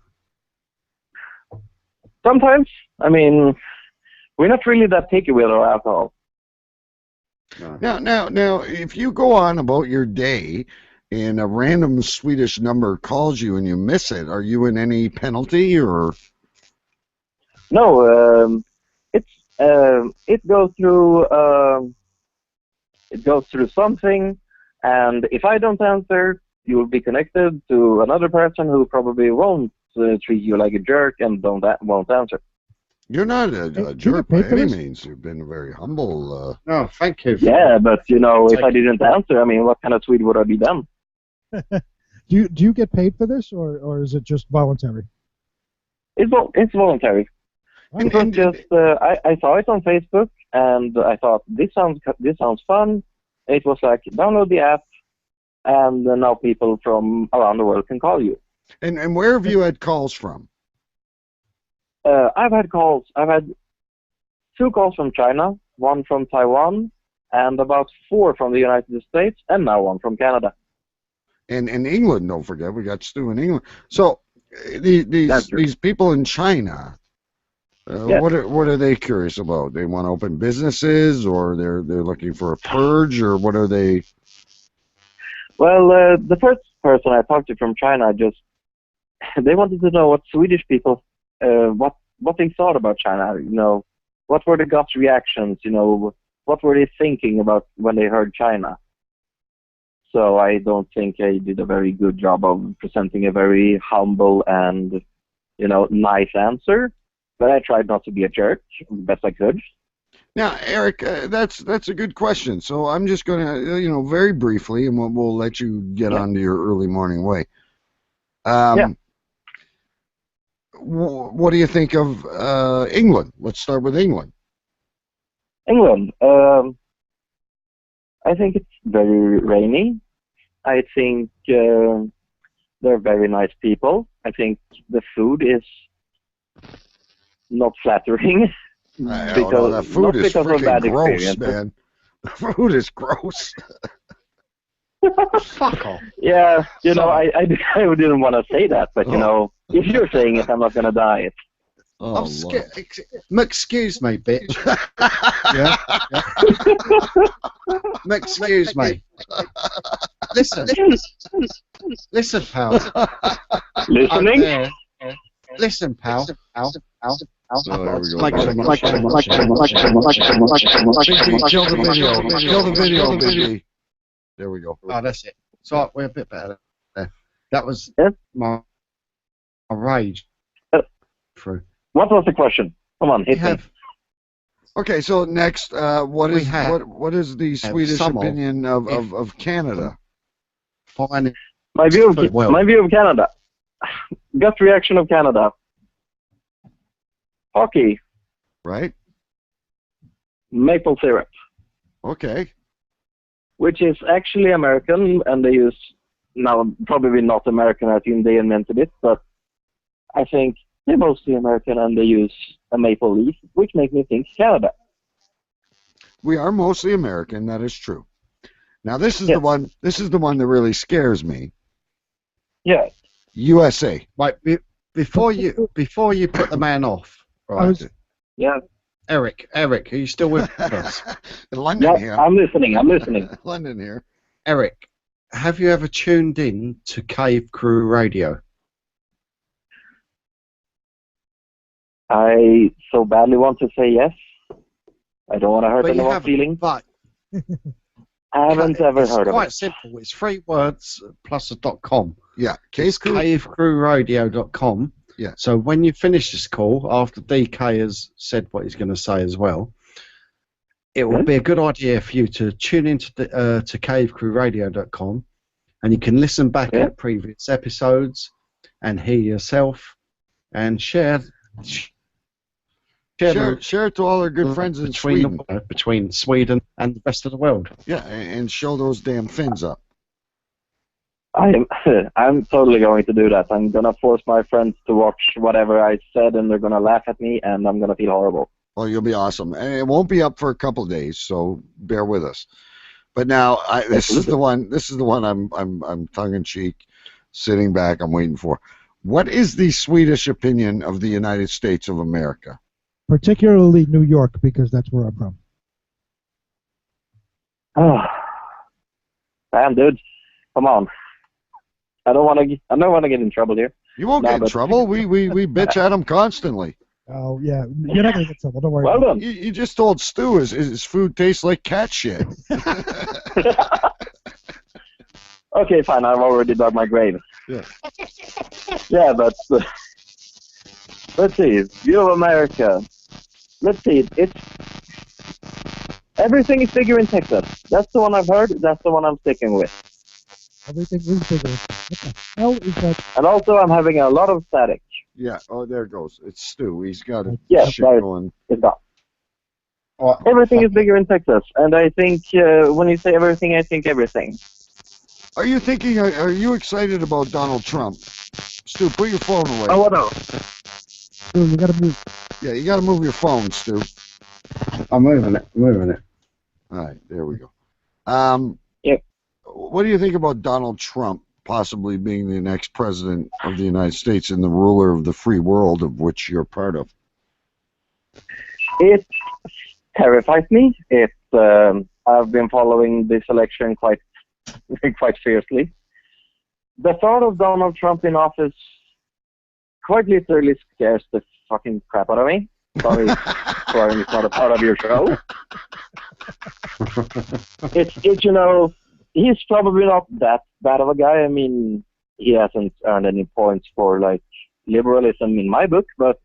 Sometimes, I mean, we're not really that picky with our alcohol. Now, if you go on about your day and a random Swedish number calls you and you miss it, are you in any penalty or? No, it goes through something, and if I don't answer, you will be connected to another person who probably won't treat you like a jerk and won't answer. You're not a jerk by any means. You've been very humble. No, thank you. Yeah, but if I didn't answer, I mean, what kind of Swede would I be then? Do you get paid for this, or is it just voluntary? It's voluntary. It was just I saw it on Facebook and I thought this sounds fun. It was like download the app, and now people from around the world can call you. And where have you had calls from? I've had calls. I've had 2 calls from China, 1 from Taiwan, and about 4 from the United States, and now 1 from Canada. And England, don't forget, we got Stu in England. So these people in China, Yes. what are they curious about? They want to open businesses, or they're looking for a purge, or what are they? Well, the first person I talked to from China they wanted to know what Swedish people, what they thought about China. You know, what were the gut reactions? You know, what were they thinking about when they heard China? So I don't think I did a very good job of presenting a very humble and, nice answer. But I tried not to be a jerk the best I could. Now, Eric, that's a good question. So I'm just going to, very briefly, and we'll let you get on to your early morning way. What do you think of England? Let's start with England. England. I think it's very rainy. I think they're very nice people. I think the food is not flattering. The food is freaking gross, man. The food is gross. Fuck off. Yeah, I didn't want to say that, but if you're saying it, I'm not gonna die it. Oh, excuse me, bitch. Yeah. Excuse me. Listen, pal. Listening? Listen, pal. Kill the video, baby. There we go. Oh, that's it. So we're a bit better there. That was my rage. Through. What was the question? Come on, hit me. Okay, so next, what is the Swedish opinion of Canada? My view of Canada. Gut reaction of Canada. Hockey. Right. Maple syrup. Okay. Which is actually American, and they use, now probably not American, I think they invented it, but I think they're mostly American, and they use a maple leaf, which makes me think Canada. We are mostly American, that is true. Now this is the one that really scares me. Yeah. USA. Right, before you put the man off, right? Eric, are you still with us? London here. I'm listening. London here. Eric, have you ever tuned in to Cave Crew Radio? I so badly want to say yes. I don't want to hurt anyone's feelings. But I haven't ever heard of it. It's quite simple. It's 3 words plus a .com. Yeah. cavecrewradio.com. Yeah. So when you finish this call, after DK has said what he's going to say as well, it would be a good idea for you to tune into to cavecrewradio.com, and you can listen back at previous episodes and hear yourself and share Share it to all our good friends in Sweden. Between Sweden and the rest of the world. Yeah, and show those damn fins up. I'm totally going to do that. I'm gonna force my friends to watch whatever I said, and they're gonna laugh at me, and I'm gonna feel horrible. Well, you'll be awesome, and it won't be up for a couple of days, so bear with us. But now, this is the one. This is the one. I'm tongue in cheek, sitting back. I'm waiting for. What is the Swedish opinion of the United States of America? Particularly New York, because that's where I'm from. Oh, damn, dude, come on. I don't want to get in trouble here. You won't get in trouble. We bitch at them constantly. Oh yeah, you're not gonna get in trouble. Don't worry. Well done. You just told Stu his food tastes like cat shit. Okay, fine. I've already dug my grave. Yeah. Yeah, but let's see. View of America. Let's see. It's everything is bigger in Texas. That's the one I've heard. That's the one I'm sticking with. Everything is bigger. What the hell is that? And also, I'm having a lot of static. Yeah. Oh, there it goes. It's Stu. He's got a shit there, going. It's not. Everything is bigger in Texas, and I think when you say everything, I think everything. Are you thinking? Are you excited about Donald Trump? Stu, put your phone away. Oh, what else? Stu, you gotta move. Yeah, you gotta move your phone, Stu. I'm moving it. All right, there we go. Yeah. What do you think about Donald Trump possibly being the next president of the United States and the ruler of the free world of which you're part of? It terrifies me. I've been following this election quite fiercely. The thought of Donald Trump in office quite literally scares the fucking crap out of me. Sorry, it's not a part of your show. It's you know, he's probably not that bad of a guy. I mean, he hasn't earned any points for like liberalism in my book, but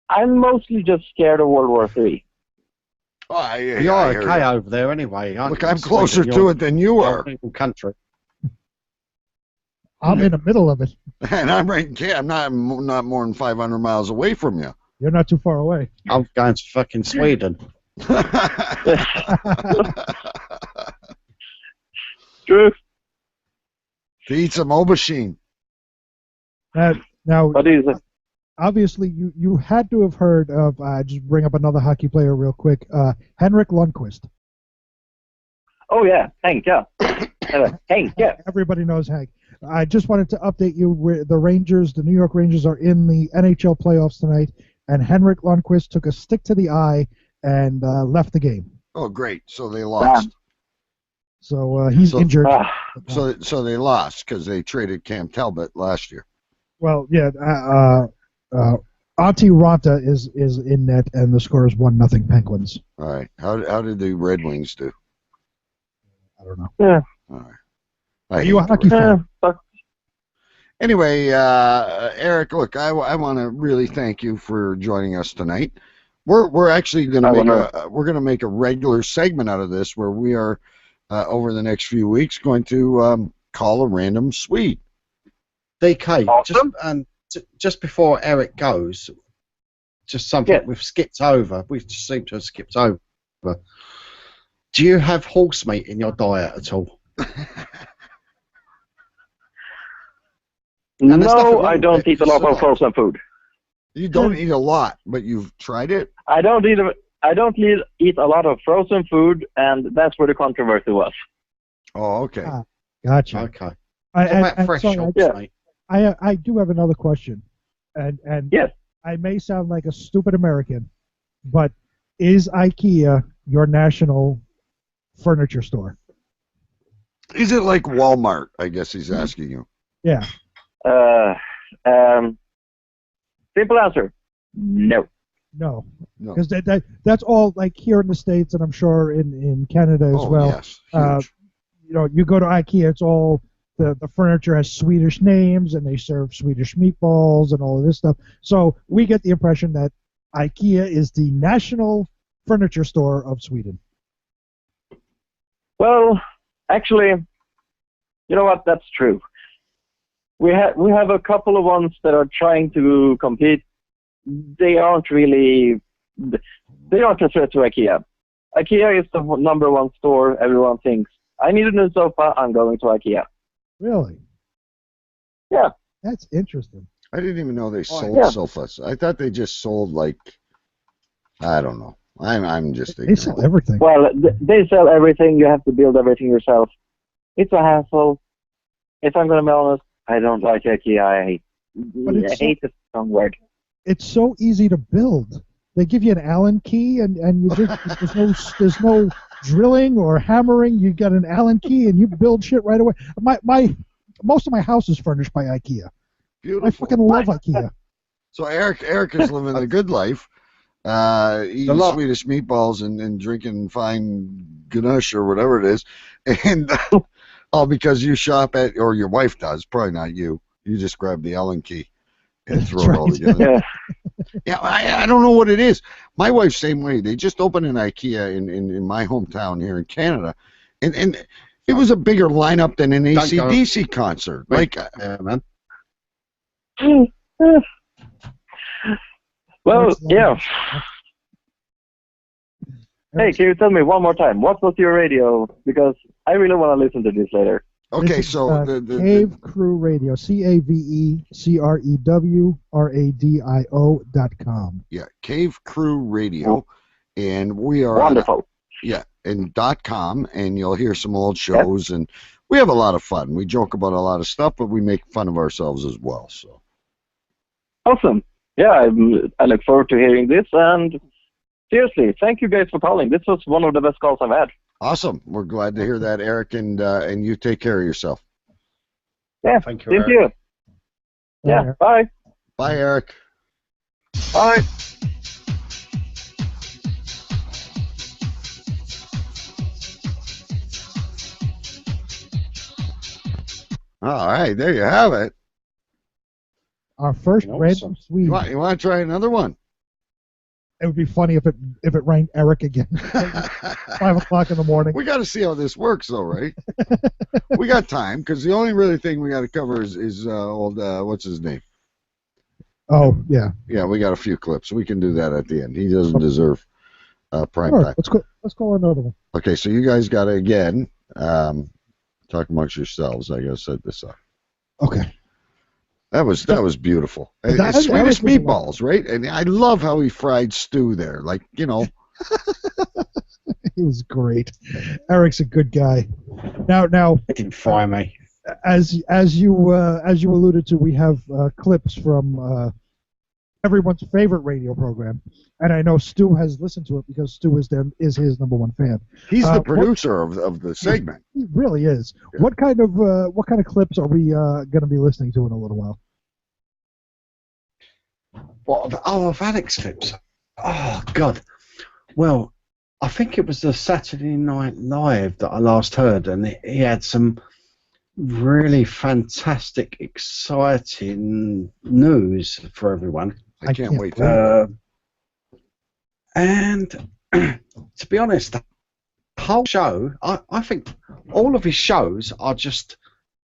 I'm mostly just scared of World War III. Oh, You're okay over there anyway. Look, I'm closer to it than you are. Country. I'm in the middle of it. And I'm right. Yeah, I'm not more than 500 miles away from you. You're not too far away. I'm going to fucking Sweden. True. To eat some aubergine. Now, what is it? Obviously, you had to have heard of. Just bring up another hockey player real quick. Henrik Lundqvist. Oh yeah, Hank. Yeah, Hank. Yeah. Everybody knows Hank. I just wanted to update you. The Rangers, the New York Rangers, are in the NHL playoffs tonight, and Henrik Lundqvist took a stick to the eye and left the game. Oh, great! So they lost. So he's injured. So they lost because they traded Cam Talbot last year. Well, yeah. Antti Ranta is in net, and the score is 1-0 Penguins. All right. How did the Red Wings do? I don't know. Yeah. All right. Are you a hockey fan? Anyway, Eric, look, I want to really thank you for joining us tonight. We're actually going to make a regular segment out of this where we are over the next few weeks going to call a random Swede. DK, awesome. just before Eric goes, just something we've skipped over. We just seem to have skipped over. Do you have horse meat in your diet at all? No, I don't eat a lot of frozen food. You don't eat a lot, but you've tried it? I don't eat a lot of frozen food, and that's where the controversy was. Oh, okay. Gotcha. Okay. I do have another question, and yes, I may sound like a stupid American, but is IKEA your national furniture store? Is it like Walmart? I guess he's asking you. Yeah. Simple answer: no. No, because that's all like here in the States, and I'm sure in Canada as well. Yes, you know, you go to IKEA, it's all the furniture has Swedish names, and they serve Swedish meatballs and all of this stuff. So we get the impression that IKEA is the national furniture store of Sweden. Well, actually, you know what? That's true. We have a couple of ones that are trying to compete, they aren't really, they aren't a threat to IKEA. IKEA is the number one store everyone thinks, I need a new sofa, I'm going to IKEA. Really? Yeah. That's interesting. I didn't even know they sold sofas. I thought they just sold, like, I don't know. I'm just ignorant. They sell everything. Well, they sell everything. You have to build everything yourself. It's a hassle. If I'm going to be honest, I don't like IKEA. I hate the strong word. It's so easy to build. They give you an Allen key, and you just there's no drilling or hammering. You got an Allen key, and you build shit right away. Most of my house is furnished by IKEA. Beautiful. I fucking love IKEA. So Eric is living the good life, eating Swedish meatballs and drinking fine Ganush or whatever it is, and all because you shop at, or your wife does, probably not you. You just grab the Allen key and throw it all together. Yeah, I don't know what it is. My wife's same way. They just opened an IKEA in my hometown here in Canada, and it was a bigger lineup than an AC/DC concert. Like, man. Well, yeah. Hey, can you tell me one more time, what was your radio? Because I really want to listen to this later. Okay, so the Cave Crew Radio, CAVECREWRADIO.com. Yeah, Cave Crew Radio, and we are wonderful. And .com, and you'll hear some old shows, and we have a lot of fun. We joke about a lot of stuff, but we make fun of ourselves as well. So awesome. Yeah, I look forward to hearing this, and seriously, thank you guys for calling. This was one of the best calls I've had. Awesome. We're glad to hear that, Eric, and you take care of yourself. Yeah, thank you. Thank you. Yeah, bye. Bye, Eric. Bye. All right, there you have it. Our first random Swede. You want to try another one? It would be funny if it rang Eric again. 5 o'clock in the morning. We got to see how this works, though, right? We got time, because the only really thing we got to cover is old what's his name? Oh yeah. Yeah, we got a few clips. We can do that at the end. He doesn't deserve prime All time. right, let's call another one. Okay, so you guys got to again talk amongst yourselves. I got to set this up. Okay. That was beautiful. Swedish meatballs, right? And I love how he fried stew there. Like, you know. He was great. Eric's a good guy. Now. He didn't fire me. As you alluded to, we have clips from everyone's favorite radio program, and I know Stu has listened to it because Stu is his #1 fan. He's the producer of the segment. He really is. Yeah. What kind of clips are we going to be listening to in a little while? What? Of Alex clips. Oh God. Well, I think it was the Saturday Night Live that I last heard, and he had some really fantastic, exciting news for everyone. I can't wait. And to be honest, the whole show, I think all of his shows are just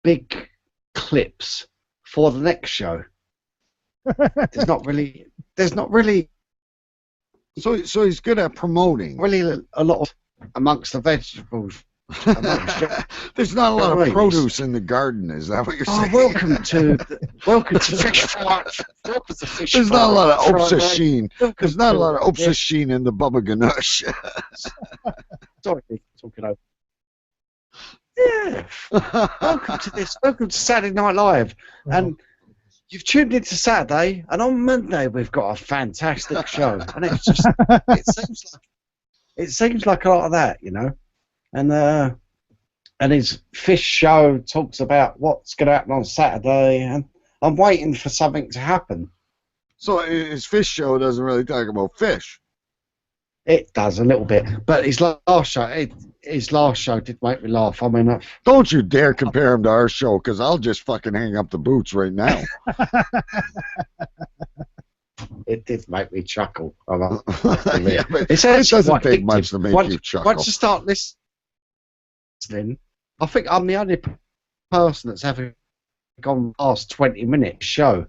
big clips for the next show. There's not really. So he's good at promoting. Really, a lot of amongst the vegetables. There's not a lot of produce in the garden. Is that what you're saying? Welcome to Fish Fry. There's not a lot of obsession. There's not a lot of obsession in the Bubba Ganush. Sorry, talking over. Yeah. Welcome to this. Welcome to Saturday Night Live, and you've tuned into Saturday, and on Monday we've got a fantastic show, and it's just it seems like a lot of that, you know. And his fish show talks about what's going to happen on Saturday, and I'm waiting for something to happen. So his fish show doesn't really talk about fish. It does a little bit, but his last show did make me laugh. I mean, don't you dare compare him to our show, because I'll just fucking hang up the boots right now. It did make me chuckle. Yeah, but it doesn't take much to make you chuckle. Once you start listening, I think I'm the only person that's ever gone past 20 minutes show.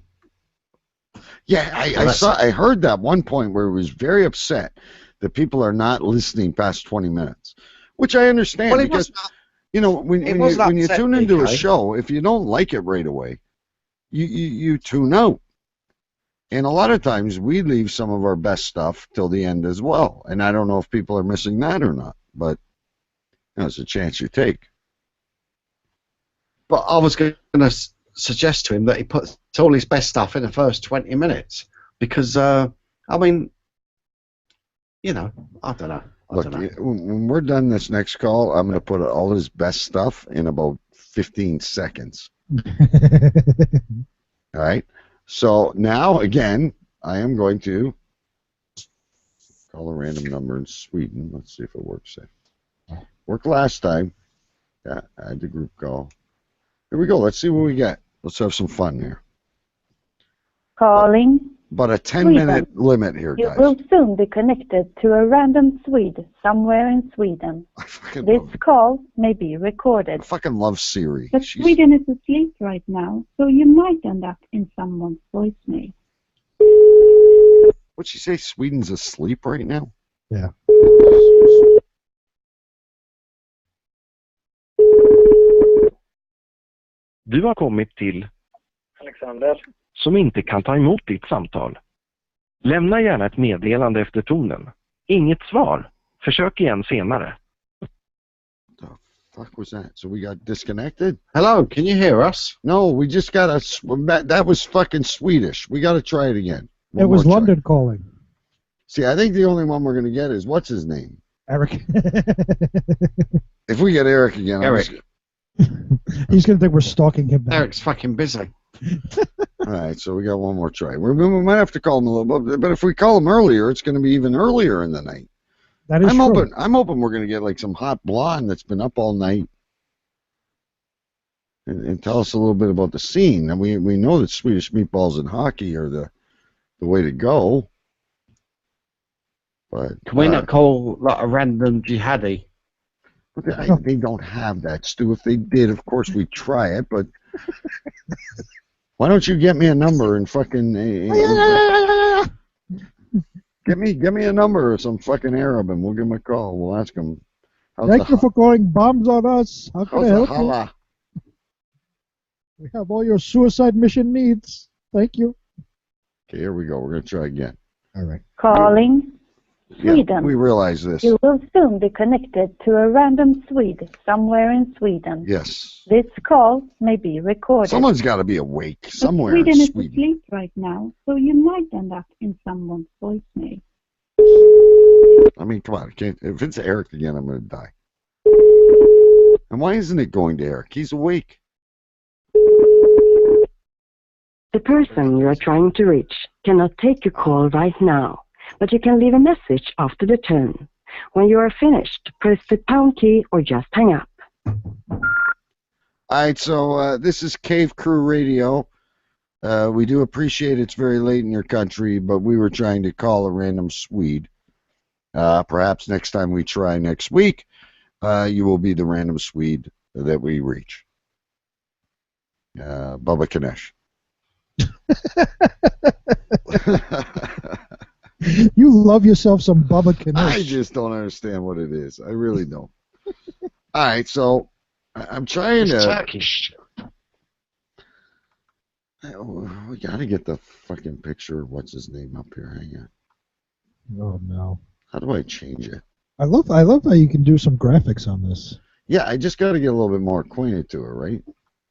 Yeah, I heard that one point where he was very upset that people are not listening past 20 minutes, which I understand Well, because when you tune into a show, if you don't like it right away, you tune out. And a lot of times we leave some of our best stuff till the end as well. And I don't know if people are missing that or not, but it's a chance you take. But I was going to suggest to him that he puts all his best stuff in the first 20 minutes because, I mean, I don't know. Look, when we're done this next call, I'm going to put all his best stuff in about 15 seconds. All right? So now, again, I am going to call a random number in Sweden. Let's see if it works. Worked last time. Yeah, add the group call. Here we go. Let's see what we get. Let's have some fun here. Calling. But a 10-minute limit here, You guys. will soon be connected to a random Swede somewhere in Sweden. This call may be recorded. I fucking love Siri. But Sweden is asleep right now, so you might end up in someone's voicemail. What'd she say? Sweden's asleep right now? Yeah. Du har kommit till Alexander. som inte kan ta emot ditt samtal. Lämna gärna ett meddelande efter tonen. Inget svar. Försök igen senare. Fuck was that? So we got disconnected? Hello, can you hear us? No, we just got that was fucking Swedish. We got to try it again. It was London calling. See, I think the only one we're going to get is, what's his name? Eric. If we get Eric again, Eric. He's going to think we're stalking him now. Eric's fucking busy. All right, so we got one more try. We might have to call him a little bit, but if we call him earlier, it's going to be even earlier in the night. That is true. I'm hoping we're going to get like some hot blonde that's been up all night and tell us a little bit about the scene. And we know that Swedish meatballs and hockey are the way to go. But Can we not call like a random jihadi? But they don't have that, Stu. If they did, of course we'd try it, but why don't you get me a number and fucking get me a number or some fucking Arab and we'll give him a call. We'll ask him. Thank you for calling bombs on us. How can I help you? Holla? We have all your suicide mission needs. Thank you. Okay, here we go. We're going to try again. All right. Calling. Sweden. We realize this. You will soon be connected to a random Swede somewhere in Sweden. Yes. This call may be recorded. Someone's got to be awake somewhere Sweden in is Sweden. asleep right now, so you might end up in someone's voicemail. I mean, come on. If it's Eric again, I'm going to die. And why isn't it going to Eric? He's awake. The person you are trying to reach cannot take your call right now, but you can leave a message after the tone. When you are finished, press the pound key or just hang up. All right, so this is Cave Crew Radio. We do appreciate it's very late in your country, but we were trying to call a random Swede. Perhaps next time we try next week, you will be the random Swede that we reach. Bubba Kanesh. You love yourself some Bubba Kanesh. I just don't understand what it is. I really don't. All right, so I'm trying to... Turkish. We got to get the fucking picture of what's his name up here. Hang on. Oh, no. How do I change it? I love how you can do some graphics on this. Yeah, I just got to get a little bit more acquainted to it, right?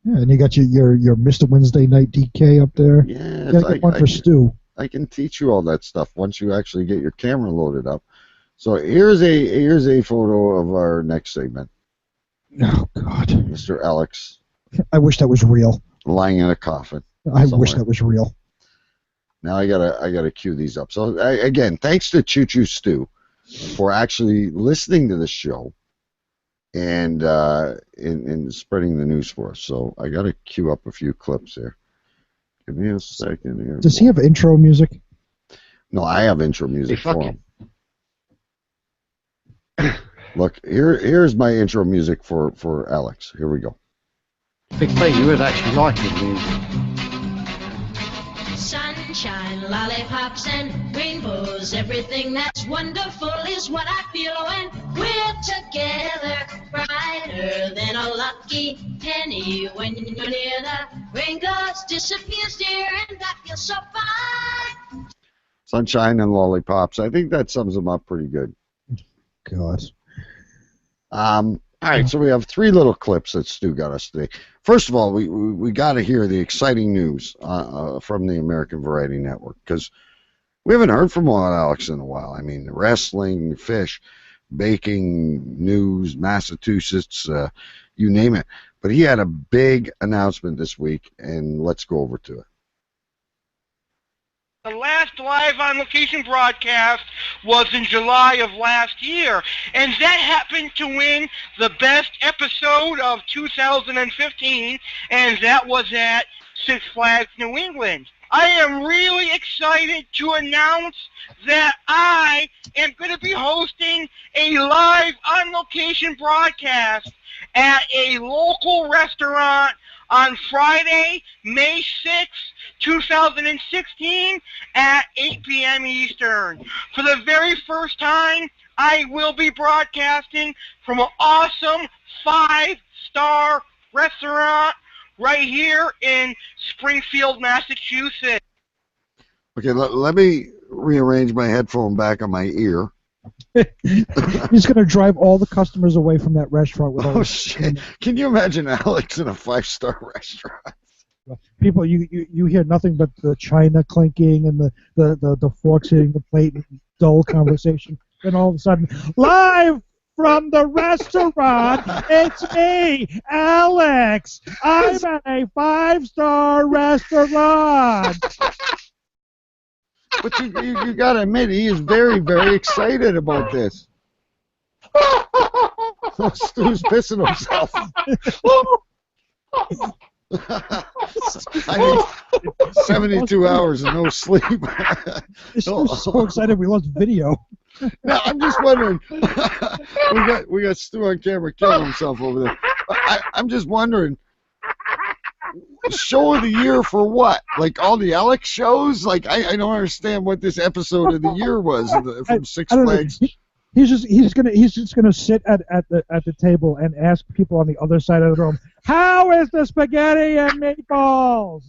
Yeah, and you got your Mr. Wednesday Night DK up there. Yeah, You gotta get one for Stu. I can teach you all that stuff once you actually get your camera loaded up. So here's a photo of our next segment. Oh God, Mr. Alex. I wish that was real. Lying in a coffin. I somewhere. wish that was real. Now I gotta cue these up. So again, thanks to Choo Choo Stu for actually listening to the show and in spreading the news for us. So I gotta cue up a few clips here. Give me a second here. Does he have intro music? No, I have intro music for him. Look, here's my intro music for Alex. Here we go. Big B, you would actually like his music. Sunshine, lollipops, and rainbows. Everything that's wonderful is what I feel when we're together. Brighter than a lucky penny when you're near. The rain goes, disappears, dear, and I feel so fine. Sunshine and lollipops. I think that sums them up pretty good. God. All right, so we have 3 little clips that Stu got us today. First of all, we got to hear the exciting news from the American Variety Network, because we haven't heard from Alex in a while. I mean, wrestling, fish, baking, news, Massachusetts, you name it. But he had a big announcement this week, and let's go over to it. The last live on location broadcast was in July of last year, and that happened to win the best episode of 2015, and that was at Six Flags New England. I am really excited to announce that I am going to be hosting a live on location broadcast at a local restaurant on Friday, May 6th, 2016 at 8 p.m. Eastern. For the very first time, I will be broadcasting from an awesome 5-star restaurant right here in Springfield, Massachusetts. Okay, let me rearrange my headphone back on my ear. He's going to drive all the customers away from that restaurant with all Oh, shit. Can you imagine Alex in a 5-star restaurant? people. You hear nothing but the china clinking and the forks hitting the plate and dull conversation. Then all of a sudden, live from the restaurant, it's me, Alex. I'm at a 5-star restaurant. But you got to admit, he is very, very excited about this. Stu's pissing himself. I mean, 72 hours and no sleep. Stu's so excited we lost video. No, I'm just wondering. we got Stu on camera killing himself over there. I'm just wondering. Show of the year for what? Like all the Alex shows? Like I don't understand what this episode of the year was from Six Flags. He's just gonna sit at the table and ask people on the other side of the room, how is the spaghetti and meatballs?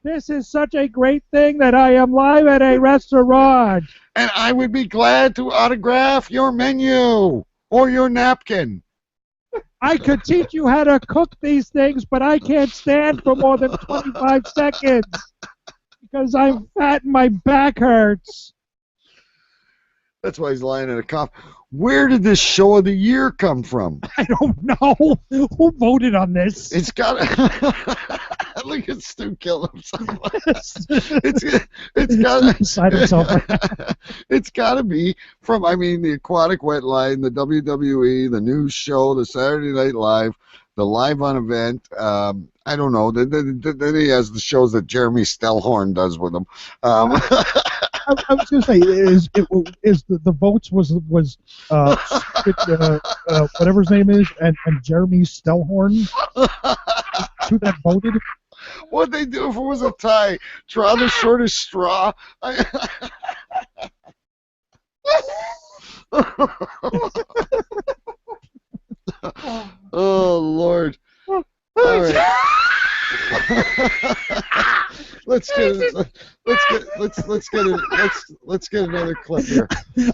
This is such a great thing that I am live at a restaurant. And I would be glad to autograph your menu or your napkin. I could teach you how to cook these things, but I can't stand for more than 25 seconds because I'm fat and my back hurts. That's why he's lying in a coffin. Where did this show of the year come from? I don't know. Who voted on this? It's got to... Look at Stu killing himself. It's got to be from, I mean, the Aquatic Wetline, the WWE, the news show, the Saturday Night Live, the Live on Event. I don't know. Then he has the shows that Jeremy Stellhorn does with him. I was going to say, is the votes was whatever his name is, and Jeremy Stellhorn, who that voted? What'd they do if it was a tie? Draw the shortest straw. Oh Lord! All right. Let's get another clip here.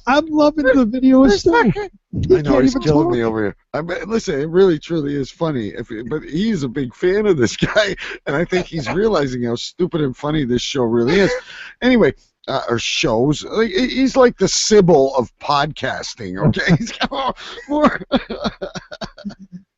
I'm loving the video stuff. I know he's killing me over here. I mean, listen, it really truly is funny. But he's a big fan of this guy, and I think he's realizing how stupid and funny this show really is. Anyway, or shows. He's like the Sybil of podcasting. Okay, he's got more.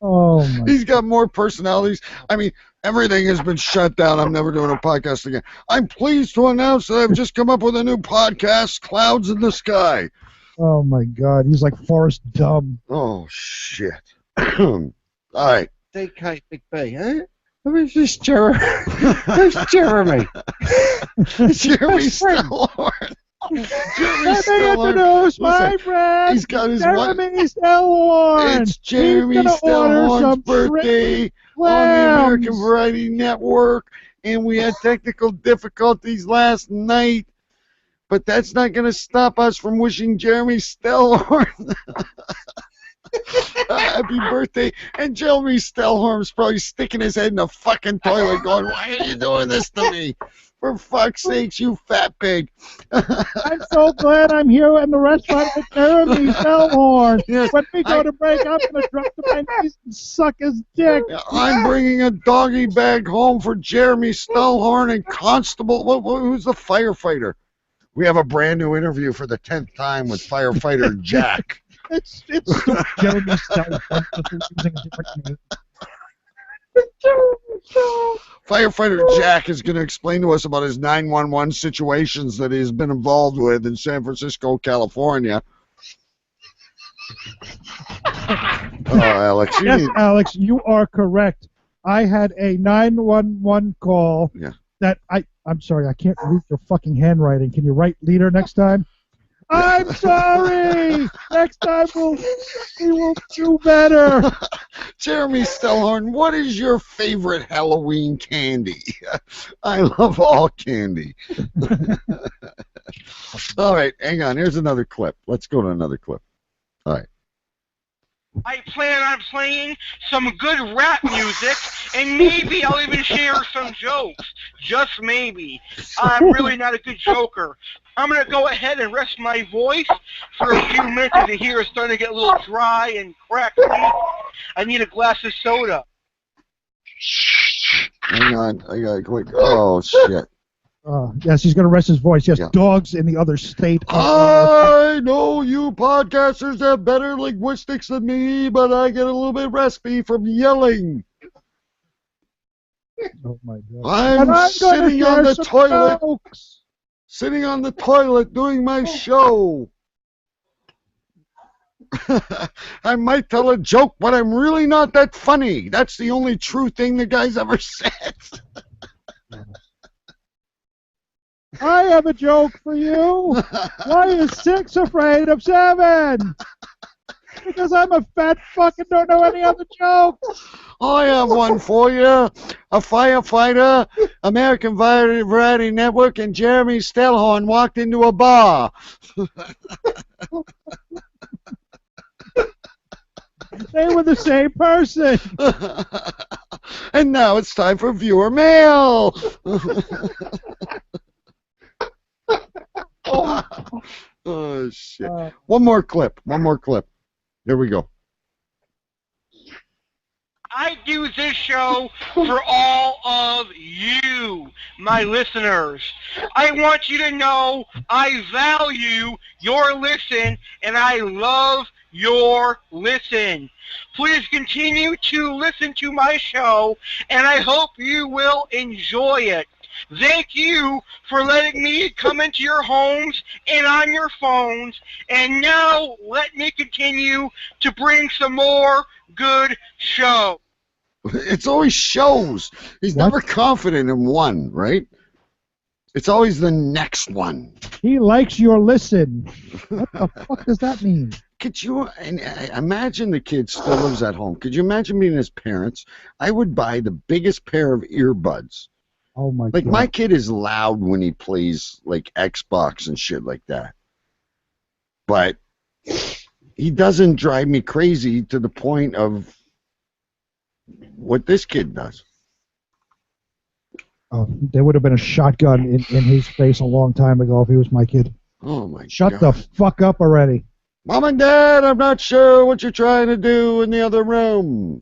Oh my. He's got more personalities. I mean, everything has been shut down. I'm never doing a podcast again. I'm pleased to announce that I've just come up with a new podcast, Clouds in the Sky. Oh my God, he's like Forrest Gump. Oh shit! All right. DK Big B, huh? Who's this Jeremy? Who's Jeremy? Jeremy Stellhorn. My friend. He's got his Jeremy Stellhorn. It's Jeremy Stellhorn's birthday on the American Variety Network. and we had technical difficulties last night. But that's not going to stop us from wishing Jeremy Stellhorn happy birthday. And Jeremy Stellhorn's probably sticking his head in the fucking toilet going, why are you doing this to me? For fuck's sakes, you fat pig. I'm so glad I'm here in the restaurant with Jeremy Stellhorn. Yes, When we go to break, I'm going to drop to my knees and suck his dick. I'm bringing a doggy bag home for Jeremy Stellhorn and Constable. Who's the firefighter? We have a brand new interview for the 10th time with firefighter Jack. It's Jeremy Stellhorn just using a different name. Firefighter Jack is going to explain to us about his 911 situations that he's been involved with in San Francisco, California. Alex. Yes, Alex, you are correct. I had a 911 call that I'm sorry, I can't read your fucking handwriting. Can you write leader next time? I'm sorry! Next time we will do better. Jeremy Stellhorn, what is your favorite Halloween candy? I love all candy. All right, hang on. Here's another clip. Let's go to another clip. All right. I plan on playing some good rap music, and maybe I'll even share some jokes. Just maybe. I'm really not a good joker. I'm going to go ahead and rest my voice for a few minutes as the hair is starting to get a little dry and crackly. I need a glass of soda. Hang on. I got to click. Oh, shit. Yes, he's going to rest his voice. Yes, dogs in the other state. I know you podcasters have better linguistics than me, but I get a little bit raspy from yelling. Oh, my God. I'm sitting on the toilet. Sitting on the toilet doing my show. I might tell a joke, but I'm really not that funny. That's the only true thing the guy's ever said. I have a joke for you. Why is 6 afraid of 7? Because I'm a fat fuck and don't know any other jokes. I have one for you. A firefighter, American Variety Network, and Jeremy Stellhorn walked into a bar. They were the same person. And now it's time for viewer mail. Oh, shit. One more clip. Here we go. I do this show for all of you, my listeners. I want you to know I value your listen, and I love your listen. Please continue to listen to my show, and I hope you will enjoy it. Thank you for letting me come into your homes and on your phones, and now let me continue to bring some more good show. It's always shows. He's never confident in one, right? It's always the next one. He likes your listen. What the fuck does that mean? Could you imagine the kid still lives at home? Could you imagine being his parents? I would buy the biggest pair of earbuds. Oh my God. Like, my kid is loud when he plays, like, Xbox and shit like that. But he doesn't drive me crazy to the point of what this kid does. Oh, there would have been a shotgun in his face a long time ago if he was my kid. Oh, my God. Shut the fuck up already. Mom and Dad, I'm not sure what you're trying to do in the other room.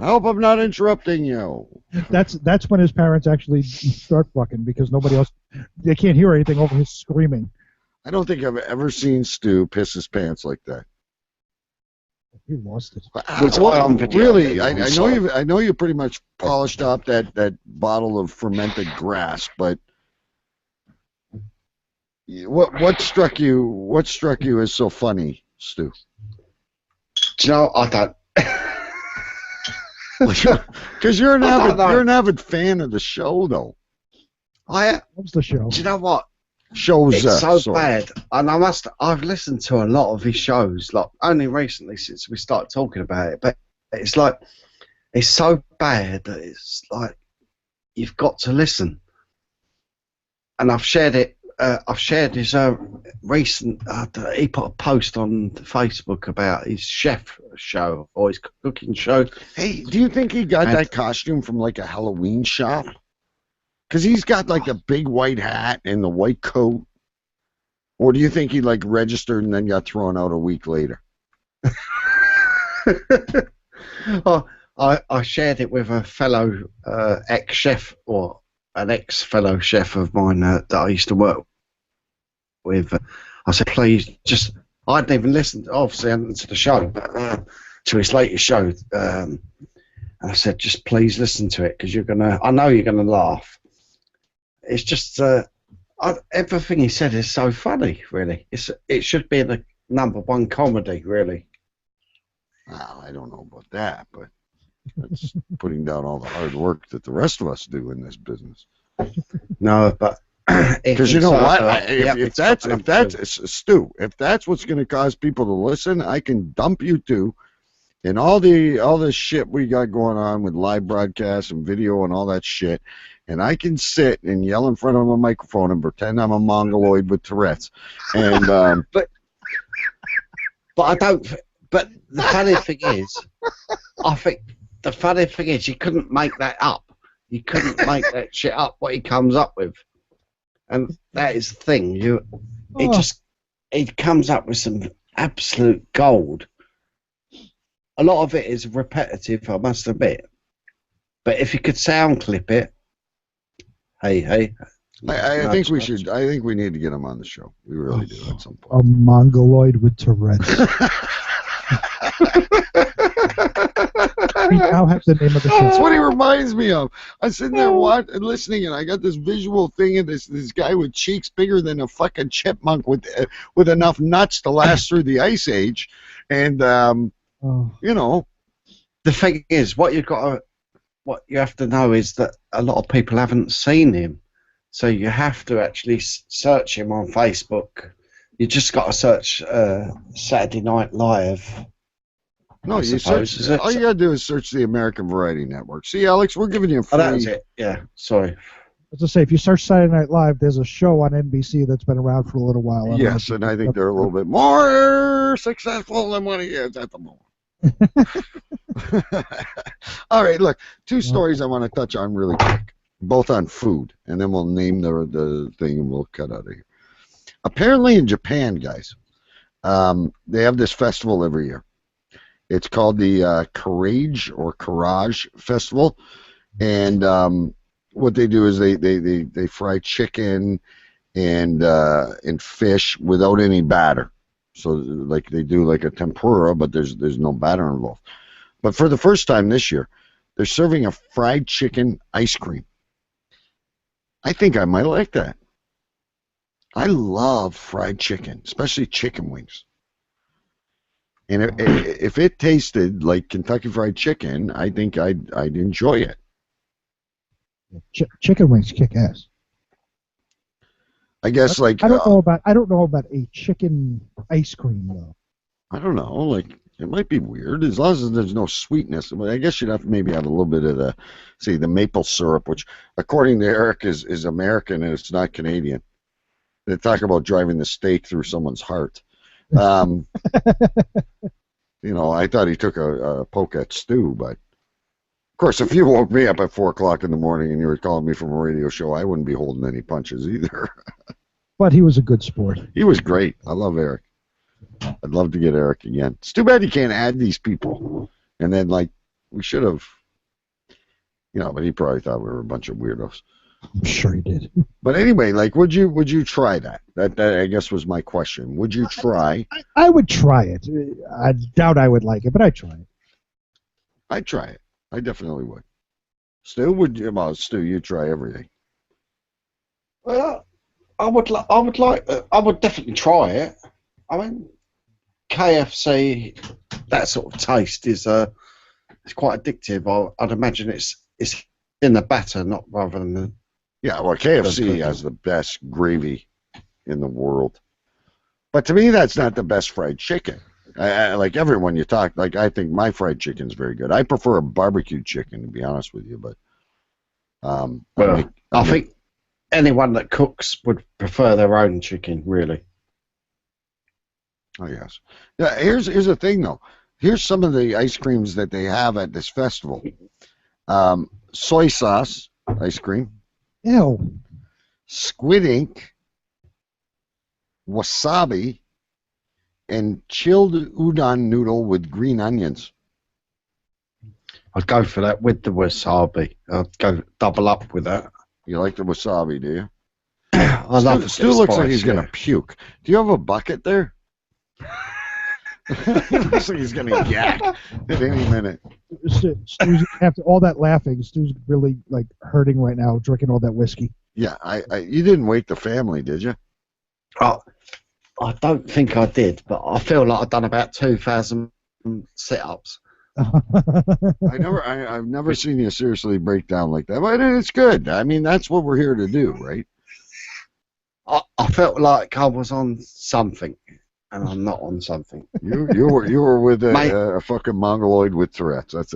I hope I'm not interrupting you. That's when his parents actually start fucking, because nobody else, they can't hear anything over his screaming. I don't think I've ever seen Stu piss his pants like that. He lost it. Well, really, I know you pretty much polished up that bottle of fermented grass, but what struck you as so funny, Stu? Do you know, I don't. Because you're an avid fan of the show, though. What's the show? Do you know what? Shows it's so bad, and I've listened to a lot of his shows, like only recently since we started talking about it. But it's like It's so bad that it's like you've got to listen. And I've shared it. I've shared his recent. He put a post on Facebook about his chef show or his cooking show. Hey, do you think he got that costume from like a Halloween shop? Because he's got like a big white hat and the white coat. Or do you think he like registered and then got thrown out a week later? Oh, I shared it with a fellow ex-chef or an ex-fellow chef of mine that I used to work with. I said, please, just, I hadn't even listened, obviously, I hadn't listened to the show, but to his latest show. And I said, just please listen to it because I know you're going to laugh. It's just, everything he said is so funny, really. It should be the #1 comedy, really. Well, I don't know about that, but that's putting down all the hard work that the rest of us do in this business. No, but because you know what? If that's Stu, if that's what's going to cause people to listen, I can dump you two and all the shit we got going on with live broadcasts and video and all that shit, and I can sit and yell in front of a microphone and pretend I'm a mongoloid with Tourette's, and but I don't. But the funny thing is, I think the funny thing is, you couldn't make that up. You couldn't make that shit up. What he comes up with, and that is the thing. It comes up with some absolute gold. A lot of it is repetitive, I must admit. But if you could sound clip it, hey. I think we should. I think we need to get him on the show. We really do at some point. A mongoloid with Tourette's. We now have the name of the show. That's what he reminds me of. I'm sitting there listening, and I got this visual thing of this guy with cheeks bigger than a fucking chipmunk with enough nuts to last through the ice age, and you know. The thing is, what you have to know is that a lot of people haven't seen him, so you have to actually search him on Facebook. You just got to search Saturday Night Live. No, you search. All you gotta do is search the American Variety Network. See, Alex, we're giving you a free. Oh, that was it. Yeah, sorry. As I say, if you search Saturday Night Live, there's a show on NBC that's been around for a little while. Yes, and I think they're a little bit more successful than what he is at the moment. All right, look, two stories I want to touch on really quick, both on food, and then we'll name the thing and we'll cut out of here. Apparently in Japan, guys, they have this festival every year. It's called the Courage Festival, and what they do is they fry chicken and fish without any batter. So like they do like a tempura, but there's no batter involved. But for the first time this year, they're serving a fried chicken ice cream. I think I might like that. I love fried chicken, especially chicken wings. And if it tasted like Kentucky Fried Chicken, I think I'd enjoy it. Chicken wings kick ass. I guess like I don't know about a chicken ice cream though. I don't know, like it might be weird as long as there's no sweetness. I guess you'd have to maybe have a little bit of the maple syrup, which according to Eric is American and it's not Canadian. They talk about driving the stake through someone's heart. You know, I thought he took a poke at Stu, but of course, if you woke me up at 4 o'clock in the morning and you were calling me from a radio show, I wouldn't be holding any punches either. But he was a good sport. He was great. I love Eric. I'd love to get Eric again. It's too bad you can't add these people. And then, like, we should have, you know, but he probably thought we were a bunch of weirdos. I'm sure he did. But anyway, like, would you try that? That I guess was my question. Would you try? I would try it. I doubt I would like it, but I'd try it. I'd try it. I definitely would. Stu, Stu, you try everything. Well, I would definitely try it. I mean, KFC, that sort of taste is it's quite addictive. I'd imagine it's in the batter, not rather than the. Yeah, well, KFC has the best gravy in the world. But to me, that's not the best fried chicken. Like everyone you talk, like I think my fried chicken's very good. I prefer a barbecue chicken, to be honest with you, but I think anyone that cooks would prefer their own chicken, really. Oh yes. Yeah. Here's the thing though. Here's some of the ice creams that they have at this festival. Soy sauce ice cream. Ew. Squid ink. Wasabi. And chilled udon noodle with green onions. I'd go for that with the wasabi. I'd go double up with that. You like the wasabi, do you? I love it. Stu looks like he's going to puke. Do you have a bucket there? He looks like he's going to yak at any minute. Stu's, after all that laughing, Stu's really like hurting right now, drinking all that whiskey. Yeah, you didn't wake the family, did you? Oh, I don't think I did, but I feel like I've done about 2,000 sit-ups. I've never seen you seriously break down like that, but it's good. I mean, that's what we're here to do, right? I felt like I was on something, and I'm not on something. You were with a fucking mongoloid with Tourette's. That's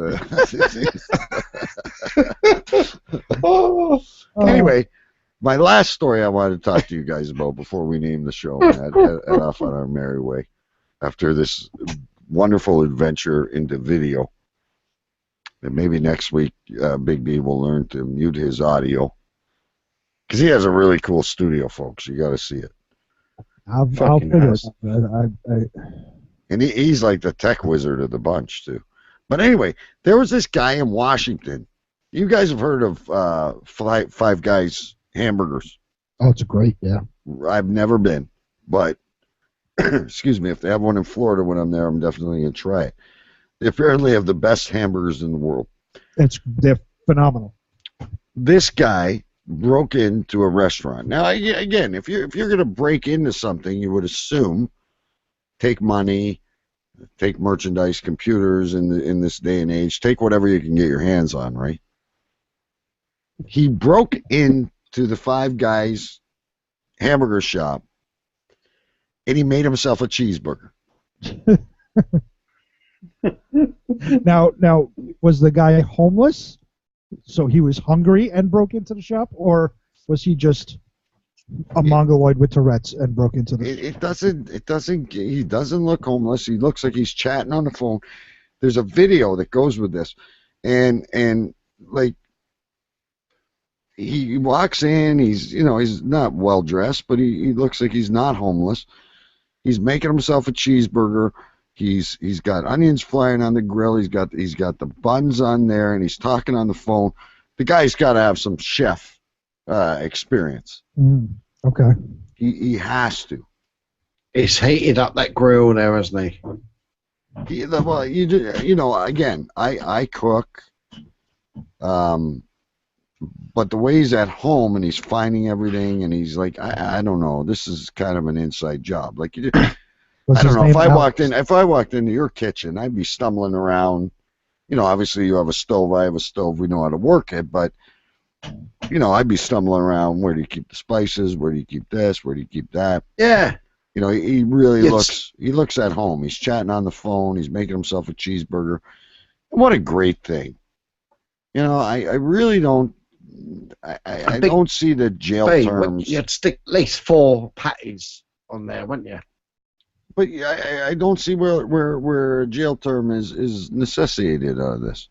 Anyway, my last story I wanted to talk to you guys about before we name the show and head off on our merry way after this wonderful adventure into video. And maybe next week, Big B will learn to mute his audio. Because he has a really cool studio, folks. You got to see it. I'll figure it out. And he's like the tech wizard of the bunch, too. But anyway, there was this guy in Washington. You guys have heard of Five Guys hamburgers. Oh, it's great, yeah. I've never been, but excuse me, if they have one in Florida when I'm there, I'm definitely going to try it. They apparently have the best hamburgers in the world. They're phenomenal. This guy broke into a restaurant. Now, again, if you're going to break into something, you would assume take money, take merchandise, computers in this day and age, take whatever you can get your hands on, right? He broke into the Five Guys hamburger shop, and he made himself a cheeseburger. Now, was the guy homeless? So he was hungry and broke into the shop, or was he just a mongoloid with Tourette's and broke into the? He doesn't look homeless. He looks like he's chatting on the phone. There's a video that goes with this, and like he walks in. He's not well dressed, but he looks like he's not homeless. He's making himself a cheeseburger. He's got onions flying on the grill. He's got the buns on there, and he's talking on the phone. The guy's got to have some chef experience. Okay. He has to. He's heated up that grill there, hasn't he? Well, again, I cook, but the way he's at home and he's finding everything, and he's like, I don't know, this is kind of an inside job. Like I don't know, if I walked into your kitchen, I'd be stumbling around. Obviously you have a stove, I have a stove, we know how to work it, but I'd be stumbling around. Where do you keep the spices? Where do you keep this? Where do you keep that? Yeah. He really looks at home. He's chatting on the phone. He's making himself a cheeseburger. What a great thing. I really don't. I don't see the jail terms. You'd stick at least 4 patties on there, wouldn't you? But I don't see where a jail term is necessitated out of this.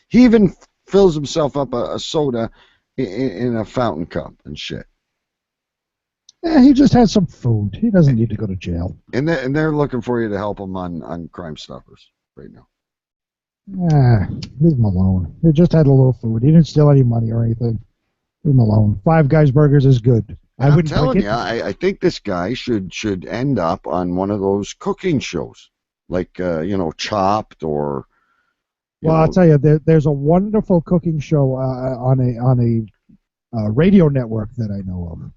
He even fills himself up a soda in a fountain cup and shit. Yeah, he just had some food. He doesn't need to go to jail. And they're looking for you to help him on Crime Stoppers right now. Leave him alone. He just had a little food. He didn't steal any money or anything. Leave him alone. Five Guys Burgers is good. I'm telling you, I think this guy should end up on one of those cooking shows, like Chopped or. Well, I'll tell you, there's a wonderful cooking show on a radio network that I know of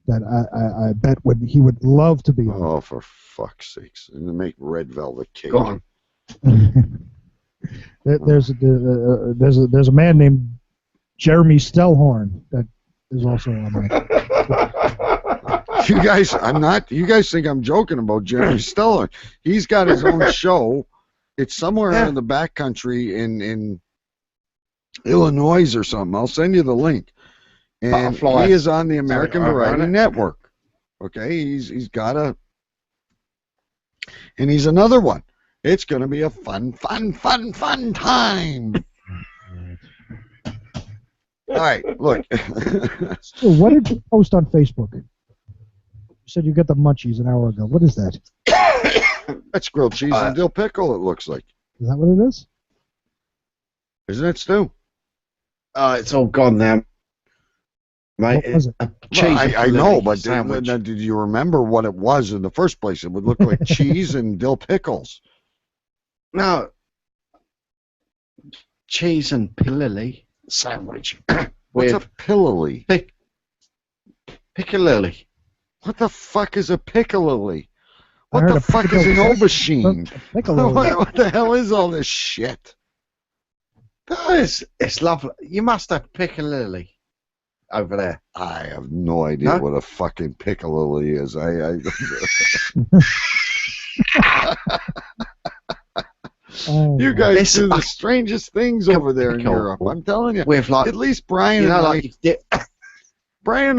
that I bet he would love to be on. Oh, for fuck's sakes! And to make red velvet cake. Go on. There's a man named Jeremy Stellhorn that is also on that. You guys, I'm not. You guys think I'm joking about Jeremy Stiller? He's got his own show. It's somewhere in the back country in Illinois or something. I'll send you the link. And Butterfly. he is on the American Sorry, Variety Network. Okay, he's got a, and he's another one. It's going to be a fun time. All right, look. So what did you post on Facebook? You said you got the munchies an hour ago. What is that? That's grilled cheese and dill pickle, it looks like. Is that what it is? Isn't it, Stu? It's all gone now, mate. What was it? Well, I know, but did you remember what it was in the first place? It would look like cheese and dill pickles. No. Cheese and piccalilli sandwich. What's a piccalilli? Piccalilli. What the fuck is a piccalilli? What the fuck is an aubergine? What the hell is all this shit? It's lovely. You must have piccalilli over there. I have no idea what a fucking piccalilli is. You guys do the strangest things over there in Europe. I'm telling you. With like, at least Brian and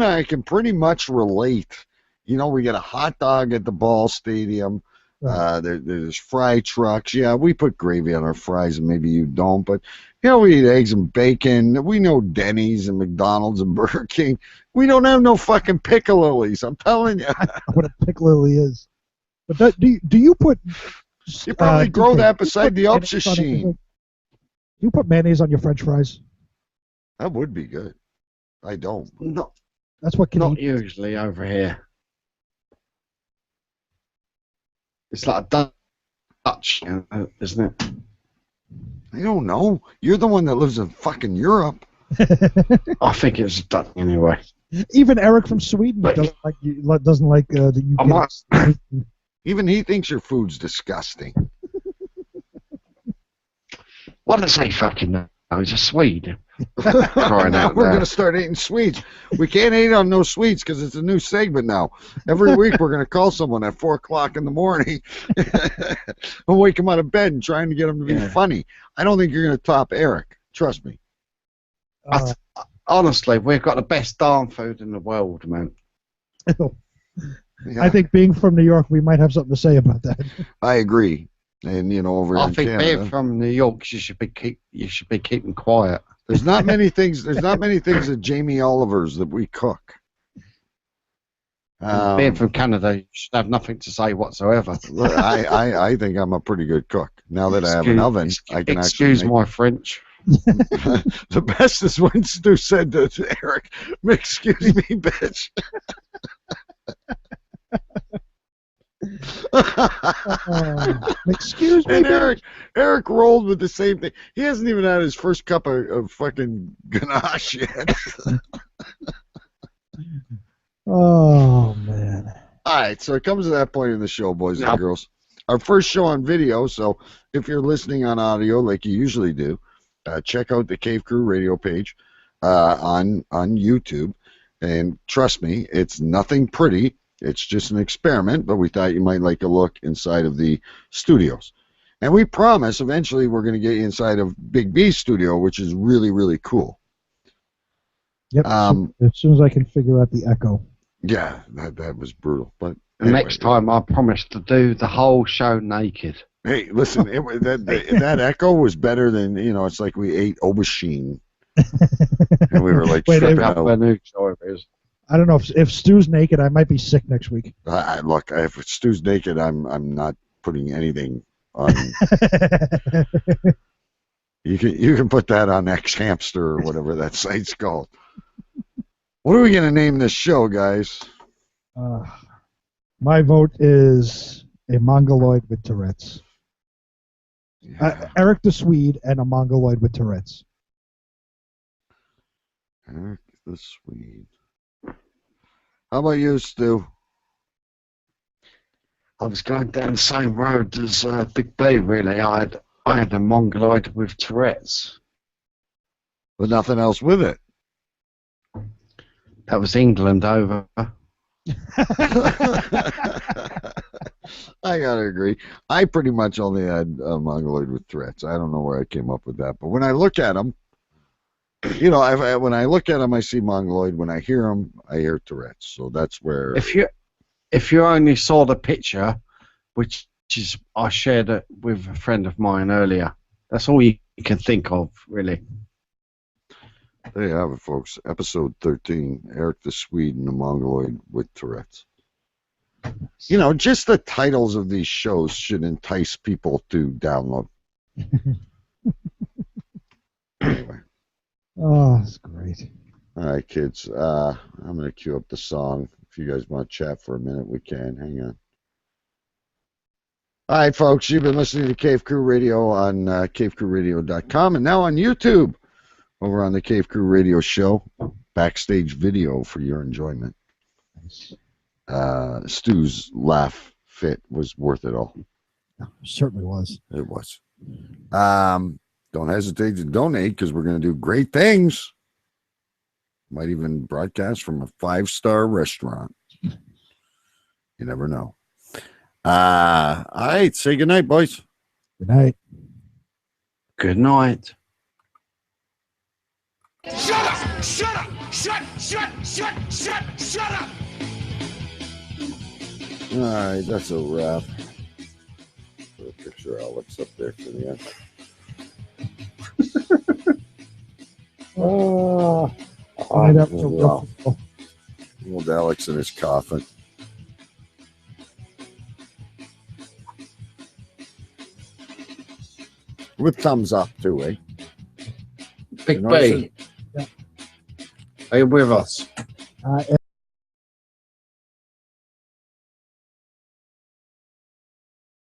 I can pretty much relate. You know, we get a hot dog at the ball stadium. There's fry trucks. Yeah, we put gravy on our fries, and maybe you don't. But, you know, we eat eggs and bacon. We know Denny's and McDonald's and Burger King. We don't have no fucking piccalillis. I'm telling you. I don't know what a piccalilli is. But do you put... You probably grow that beside the aubergine. Do you put mayonnaise on your French fries? That would be good. I don't. Not. That's what. Not usually over here. It's like a Dutch, isn't it? I don't know. You're the one that lives in fucking Europe. I think it's Dutch anyway. Even Eric from Sweden doesn't like the UK. Even he thinks your food's disgusting. What does he fucking know? He's a Swede. Now we're going to start eating sweets. We can't eat on no sweets because it's a new segment now. Every week we're going to call someone at 4 o'clock in the morning and wake them out of bed and trying to get them to be funny. I don't think you're going to top Eric. Trust me. Honestly, we've got the best darn food in the world, man. I think being from New York, we might have something to say about that. I agree. And you know, over in Canada, being from New York, you should be keeping quiet. There's not many things. There's not many things at Jamie Oliver's that we cook. Being from Canada, you should have nothing to say whatsoever. I think I'm a pretty good cook. Now that I have an oven, I can excuse my French. The best is when Stu said to Eric, "Excuse me, bitch." Excuse me. And Eric rolled with the same thing. He hasn't even had his first cup of fucking ganache yet. Oh man. All right, so it comes to that point in the show, boys and girls. Our first show on video, so if you're listening on audio like you usually do, check out the Cave Crew radio page on YouTube. And trust me, it's nothing pretty. It's just an experiment, but we thought you might like a look inside of the studios. And we promise eventually we're going to get you inside of Big B's studio, which is really, really cool. Yep, as soon as I can figure out the echo. Yeah, that was brutal. But anyway, next time I promise to do the whole show naked. Hey, listen, that echo was better than, you know, it's like we ate aubergine. And we were like, tripping out. I don't know if Stu's naked. I might be sick next week. Look, if Stu's naked, I'm not putting anything on. You can put that on X Hamster or whatever that site's called. What are we gonna name this show, guys? My vote is a mongoloid with Tourette's. Yeah. Eric the Swede and a mongoloid with Tourette's. Eric the Swede. How about you, Stu? I was going down the same road as Big B, really. I had a mongoloid with Tourette's. But nothing else with it. That was England over. I gotta agree. I pretty much only had a mongoloid with Tourette's. I don't know where I came up with that, but when I look at them, you know, when I look at them, I see mongoloid. When I hear them, I hear Tourette's. So that's where. If you only saw the picture, which is I shared it with a friend of mine earlier, that's all you can think of, really. There you have it, folks. Episode 13, Eric the Swede and the Mongoloid with Tourette's. You know, just the titles of these shows should entice people to download. Anyway. Oh, that's great. All right, kids. I'm going to cue up the song. If you guys want to chat for a minute, we can. Hang on. All right, folks. You've been listening to Cave Crew Radio on cavecrewradio.com and now on YouTube. Over on the Cave Crew Radio Show, backstage video for your enjoyment. Stu's laugh fit was worth it all. Certainly was. It was. Don't hesitate to donate because we're going to do great things. Might even broadcast from a 5-star restaurant. You never know. All right. Say goodnight, boys. Good night. Good night. Shut up! Shut up! Shut up! All right, that's a wrap. Put a picture of Alex up there for the end. That was a Wow. Old Alex in his coffin. With thumbs up, too, eh? Big B. Are you with us?